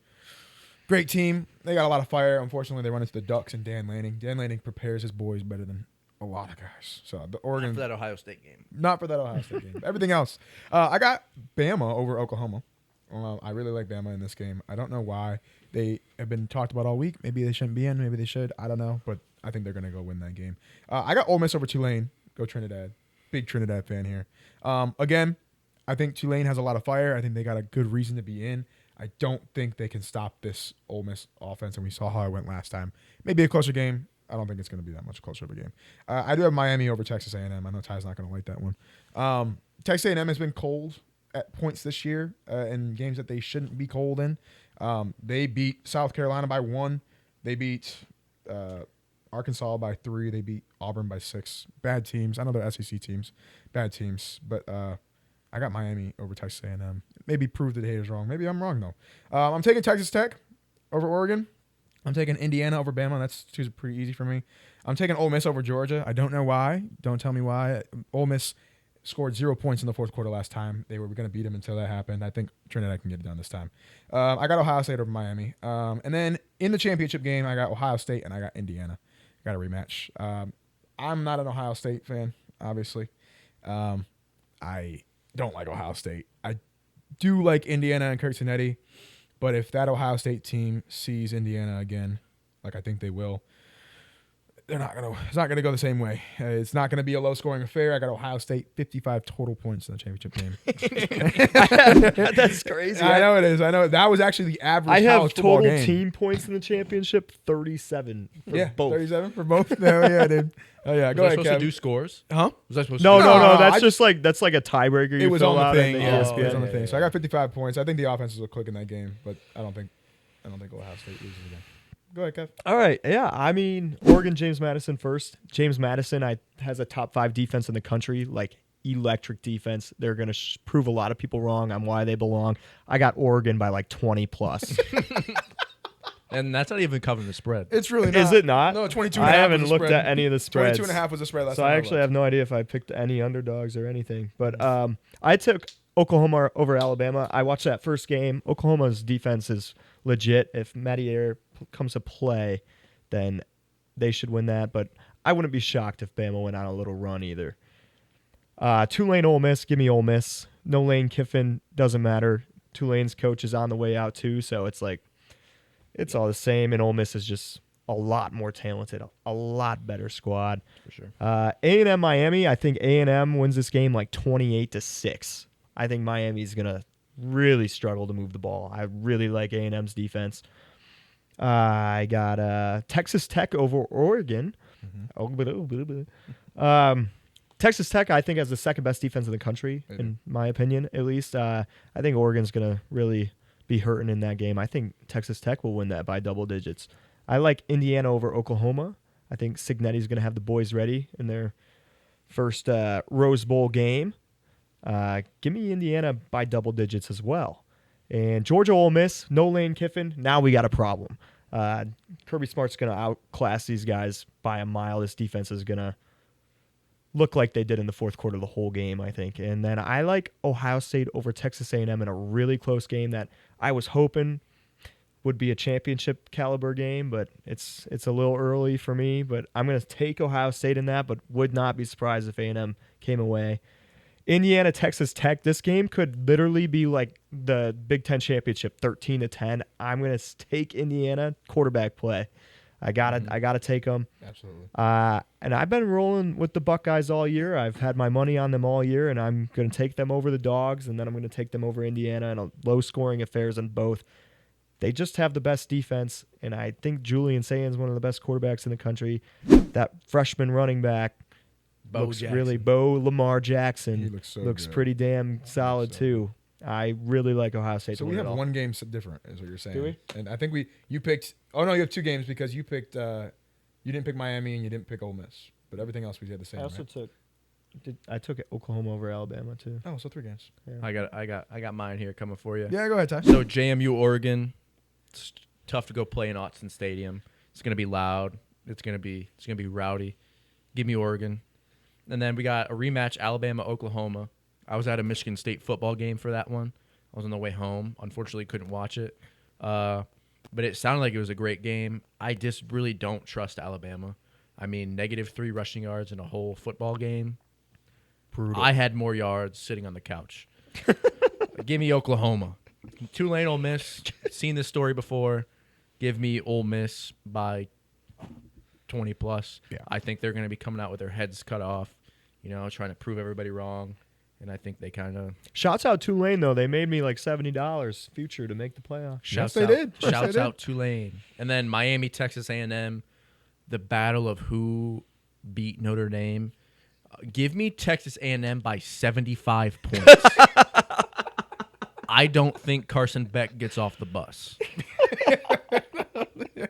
great team. They got a lot of fire. Unfortunately, they run into the Ducks and Dan Lanning. Dan Lanning prepares his boys better than a lot of guys. So the Oregon... For that Ohio State game. Not for that Ohio State game. Everything else. I got Bama over Oklahoma. I really like Bama in this game. I don't know why. They have been talked about all week. Maybe they shouldn't be in. Maybe they should. I don't know. But I think they're going to go win that game. I got Ole Miss over Tulane. Go Trinidad. Big Trinidad fan here. Again, I think Tulane has a lot of fire. I think they got a good reason to be in. I don't think they can stop this Ole Miss offense, and we saw how it went last time. Maybe a closer game. I don't think it's going to be that much closer of a game. I do have Miami over Texas A&M. I know Ty's not going to like that one. Texas A&M has been cold at points this year in games that they shouldn't be cold in. They beat South Carolina by 1. They beat Arkansas by 3. They beat Auburn by 6. Bad teams. I know they're SEC teams. Bad teams. But I got Miami over Texas A&M. Maybe prove the haters wrong. Maybe I'm wrong, though. I'm taking Texas Tech over Oregon. I'm taking Indiana over Bama. That's pretty easy for me. I'm taking Ole Miss over Georgia. I don't know why. Don't tell me why. Ole Miss scored 0 points in the fourth quarter last time. They were going to beat them until that happened. I think Trinidad can get it done this time. I got Ohio State over Miami. And then in the championship game, I got Ohio State and I got Indiana. Got a rematch. I'm not an Ohio State fan, obviously. I don't like Ohio State. I do like Indiana and Kirk Cinetti, but if that Ohio State team sees Indiana again, like I think they will, it's not gonna go the same way. It's not gonna be a low scoring affair. I got Ohio State 55 total points in the championship game. That's crazy. I know it is. I know that was actually the average. I have college football total game. team points in the championship 37 for both. 37 for both. No, yeah, dude. Oh yeah, go Was I ahead, supposed to Kev. do scores? Huh? Was I supposed No, to? no, No, no. That's I- just like a tiebreaker. It You was fill on the out thing. and Yeah, then it was on the yeah, thing. yeah, So I got 55 points. I think the offenses will click in that game, but I don't think Ohio State loses again. Go ahead, Kev. All right, yeah. I mean, Oregon, James Madison first. James Madison has a top 5 defense in the country, like electric defense. They're going to prove a lot of people wrong on why they belong. I got Oregon by like 20 plus. And that's not even covering the spread. It's really not. Is it not? No, 22 I and a half haven't was the looked spread. at any of the spreads. 22 and a half was the spread last So time I actually looked. have no idea if I picked any underdogs or anything. But I took Oklahoma over Alabama. I watched that first game. Oklahoma's defense is legit. If Matty Air comes to play, then they should win that. But I wouldn't be shocked if Bama went on a little run either. Tulane, Ole Miss. Give me Ole Miss. No Lane Kiffin. Doesn't matter. Tulane's coach is on the way out too. So it's like it's all the same. And Ole Miss is just a lot more talented, a lot better squad. For sure. A&M Miami, I think A&M wins this game like 28-6. I think Miami's going to really struggle to move the ball. I really like A&M's defense. I got Texas Tech over Oregon. Texas Tech, I think, has the second best defense in the country, in my opinion, at least. I think Oregon's going to really be hurting in that game. I think Texas Tech will win that by double digits. I like Indiana over Oklahoma. I think Cignetti's going to have the boys ready in their first Rose Bowl game. Give me Indiana by double digits as well. And Georgia Ole Miss, no Lane Kiffin. Now we got a problem. Kirby Smart's going to outclass these guys by a mile. This defense is going to look like they did in the fourth quarter the whole game, I think. And then I like Ohio State over Texas A&M in a really close game that I was hoping would be a championship caliber game, but it's a little early for me. But I'm going to take Ohio State in that, but would not be surprised if A&M came away. Indiana, Texas Tech. This game could literally be like the Big Ten championship, 13-10. I'm going to take Indiana quarterback play. I gotta take them. Absolutely. And I've been rolling with the Buckeyes all year. I've had my money on them all year, and I'm going to take them over the Dogs, and then I'm going to take them over Indiana in a low-scoring affairs in both. They just have the best defense, and I think Julian Saban's one of the best quarterbacks in the country. That freshman running back looks really Lamar Jackson. He looks so good. pretty damn solid too. I really like Ohio State. So to we win have it all. one game different, is what you're saying. Do we? And I think you picked. Oh no, you have 2 games because you picked. You didn't pick Miami and you didn't pick Ole Miss, but everything else we had the same. I also right? I took Oklahoma over Alabama too. Oh, so 3 games. Yeah. I got mine here coming for you. Yeah, go ahead, Ty. So JMU Oregon, it's tough to go play in Autzen Stadium. It's gonna be loud. It's gonna be rowdy. Give me Oregon. And then we got a rematch, Alabama Oklahoma. I was at a Michigan State football game for that one. I was on the way home. Unfortunately, couldn't watch it. But it sounded like it was a great game. I just really don't trust Alabama. I mean, -3 rushing yards in a whole football game. Brutal. I had more yards sitting on the couch. Give me Oklahoma. Tulane, Ole Miss. Seen this story before. Give me Ole Miss by 20 plus. Yeah. I think they're going to be coming out with their heads cut off, trying to prove everybody wrong. And I think they kind of Shouts out Tulane though. They made me like $70 future to make the playoffs. shouts they out, did. Yes, shouts they out Tulane. And then Miami, Texas A&M, the battle of who beat Notre Dame. Give me Texas A&M by 75 points. I don't think Carson Beck gets off the bus.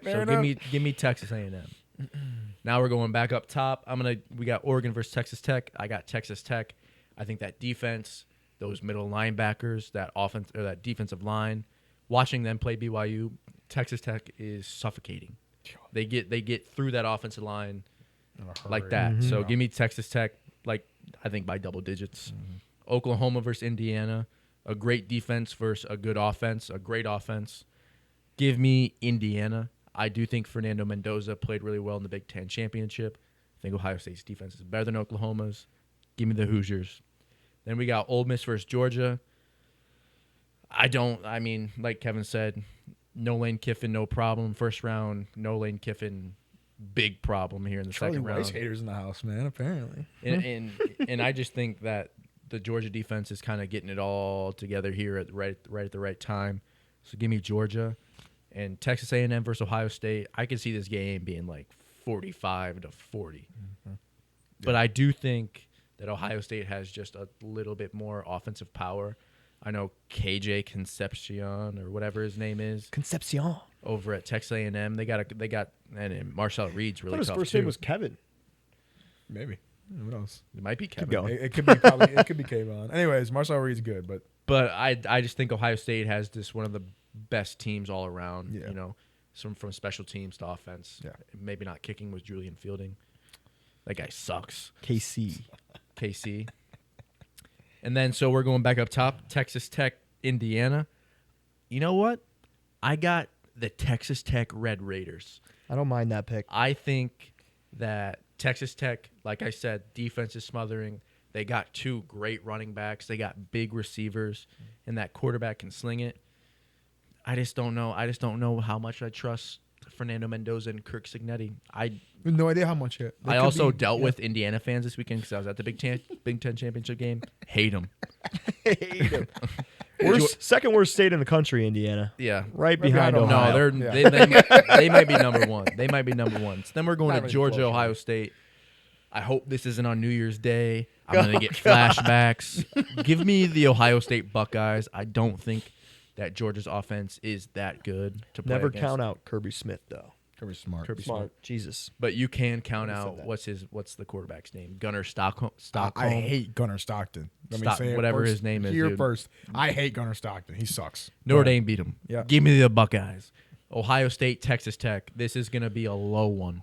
So give me Texas A&M. Now we're going back up top. We got Oregon versus Texas Tech. I got Texas Tech. I think that defense, those middle linebackers, that offense or that defensive line, watching them play BYU, Texas Tech is suffocating. They get through that offensive line like that. So give me Texas Tech, like I think by double digits. Oklahoma versus Indiana, a great defense versus a good offense, a great offense. Give me Indiana. I do think Fernando Mendoza played really well in the Big Ten championship. I think Ohio State's defense is better than Oklahoma's. Give me the Hoosiers. Then we got Ole Miss versus Georgia. Like Kevin said, no Lane Kiffin, no problem. First round, no Lane Kiffin, big problem here in the second round. Rice haters in the house, man, apparently. And I just think that the Georgia defense is kind of getting it all together here at the right time. So give me Georgia. And Texas A&M versus Ohio State, I could see this game being like 45-40. Mm-hmm. But I do think that Ohio State has just a little bit more offensive power. I know KJ Concepcion or whatever his name is. Concepcion. Over at Texas A&M, they got and Marcel Reed's really tough too. His first name was Kevin. Maybe. What else? It might be Kevin. Keep going. It could be probably. It could be Kayvon. Anyways, Marcel Reed's good, but I just think Ohio State has this one of the best teams all around. Yeah. You know, from special teams to offense. Yeah. Maybe not kicking with Julian Fielding. That guy sucks. KC. And then so we're going back up top. Texas Tech, Indiana. You know what? I got the Texas Tech Red Raiders. I don't mind that pick. I think that Texas Tech, like I said, defense is smothering. They got two great running backs. They got big receivers, and that quarterback can sling it. I just don't know. I just don't know how much I trust Fernando Mendoza and Kirk Signetti. I have no idea how much yet. I also dealt with Indiana fans this weekend because I was at the Big Ten championship game. Hate them. Hate them. Second worst state in the country, Indiana. Yeah, right behind Ohio. No, they might be number one. They might be number one. So then we're going to Georgia, Ohio State. I hope this isn't on New Year's Day. I'm gonna get flashbacks. Give me the Ohio State Buckeyes. I don't think that Georgia's offense is that good to play Never against. count out Kirby Smith though. Kirby Smart. Jesus. But you can count out what's the quarterback's name? Gunnar Stockholm. I hate Gunnar Stockton. Let me say whatever first, his name is. Here dude. first. I hate Gunnar Stockton. He sucks. Notre Dame beat him. Yeah. Give me the Buckeyes. Ohio State, Texas Tech. This is gonna be a low one.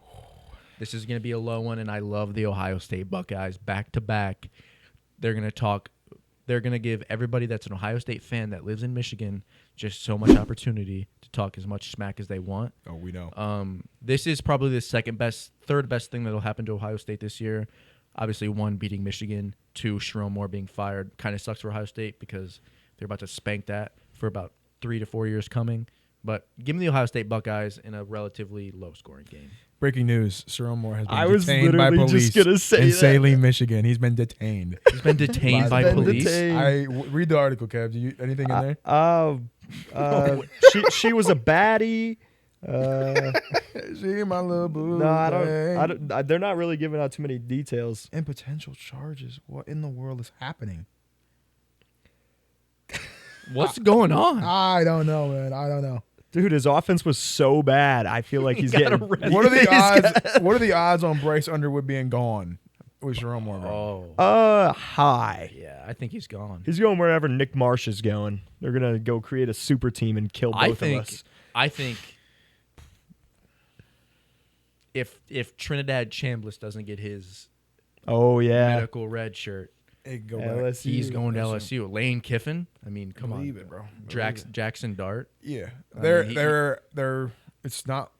And I love the Ohio State Buckeyes back to back. They're gonna talk. They're going to give everybody that's an Ohio State fan that lives in Michigan just so much opportunity to talk as much smack as they want. Oh, we know. This is probably the third best thing that will happen to Ohio State this year. Obviously, 1, beating Michigan. 2, Sherrone Moore being fired. Kind of sucks for Ohio State because they're about to spank that for about 3 to 4 years coming. But give me the Ohio State Buckeyes in a relatively low-scoring game. Breaking news: Sherrone Moore has been detained by police in Saline, Michigan. He's been detained. He's been detained by police. Read the article, Kev. Anything in there? She was a baddie. She my little boo. No, I don't. They're not really giving out too many details. And potential charges. What in the world is happening? What's going on? I don't know, man. I don't know. Dude, his offense was so bad. I feel like he's getting. What are the odds? What are the odds on Bryce Underwood being gone with Sherrone Moore? High. Yeah, I think he's gone. He's going wherever Nick Marsh is going. They're gonna go create a super team and kill both of us. I think if Trinidad Chambliss doesn't get his medical red shirt, he's going to LSU. Lane Kiffin. I mean, come on, it, bro. Jackson Dart. Yeah, they're. It's not.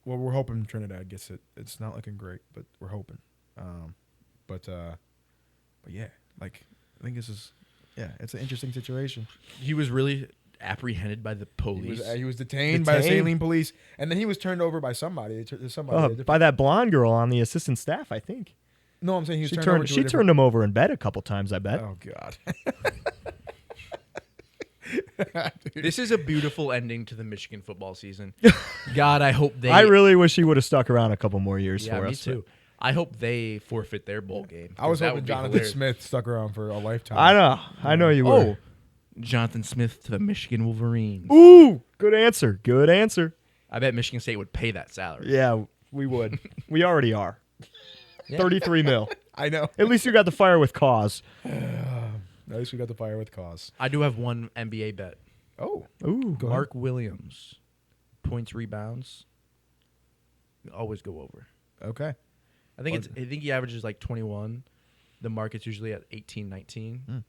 Well, we're hoping Trinidad gets it. It's not looking great, but we're hoping. But yeah, like I think this is. Yeah, it's an interesting situation. He was really apprehended by the police. He was detained by the Saline police, and then he was turned over by somebody. By that blonde girl on the assistant staff, I think. No, I'm saying he was she turned him over in bed a couple times, I bet. Oh, God. This is a beautiful ending to the Michigan football season. God, I hope they... I really wish he would have stuck around a couple more years for us. Me too. I hope they forfeit their bowl game. I was hoping Jonathan Smith stuck around for a lifetime. I know you were. Jonathan Smith to the Michigan Wolverines. Ooh, good answer. I bet Michigan State would pay that salary. Yeah. We would. We already are. Yeah. 33 mil. I know. At least you got the fire with cause. At least we got the fire with cause. I do have one NBA bet. Oh, Ooh, go Mark Williams, points, rebounds, always go over. okay. I think he averages like 21. The market's usually at 18, 19.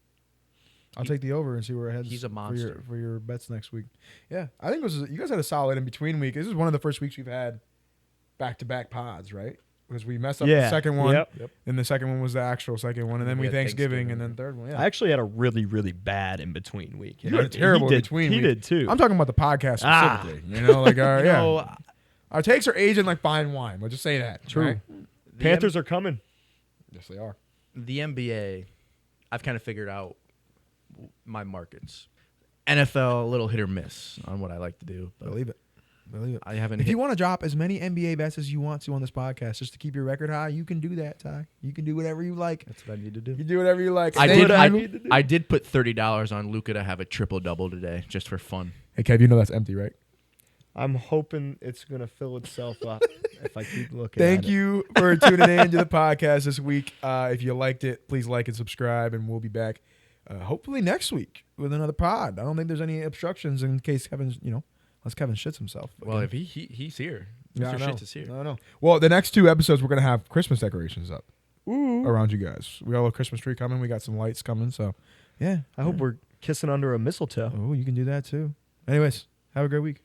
I'll take the over and see where it heads. He's a monster. for your bets next week. Yeah, I think you guys had a solid in between week. This is one of the first weeks we've had back-to-back pods, right? Because we messed up the second one, Yep. and the second one was the actual second one, and then We we had Thanksgiving, and Thanksgiving. then third one. Yeah, I actually had a really, really bad in between week. you had a terrible he in did, between He week. did too. I'm talking about the podcast Ah. specifically. You know, like our You know, our takes are aging like fine wine. Let's just say that. True. right? the Panthers are coming. Yes, they are. The NBA, I've kind of figured out my markets. NFL, a little hit or miss on what I like to do. But Believe it. I haven't If hit. you want to drop as many NBA bets as you want to on this podcast, just to keep your record high, you can do that, Ty. You can do whatever you like. That's what I need to do. You can do whatever you like. I Hey, did. what I need to do. I did put $30 on Luka to have a triple double today, just for fun. Hey, Kev, you know that's empty, right? I'm hoping it's going to fill itself up if I keep looking Thank at you for tuning in to the podcast this week. If you liked it, please like and subscribe, and we'll be back hopefully next week with another pod. I don't think there's any obstructions in case Kevin's, unless Kevin shits himself. Well, if he's here, Yeah, I Mr. know. Shits is here. I know. Well, the next 2 episodes, we're going to have Christmas decorations up it. Ooh. around you guys. We got a little Christmas tree coming. We got some lights coming. So, yeah. I hope we're kissing under a mistletoe. Oh, you can do that too. Anyways, have a great week.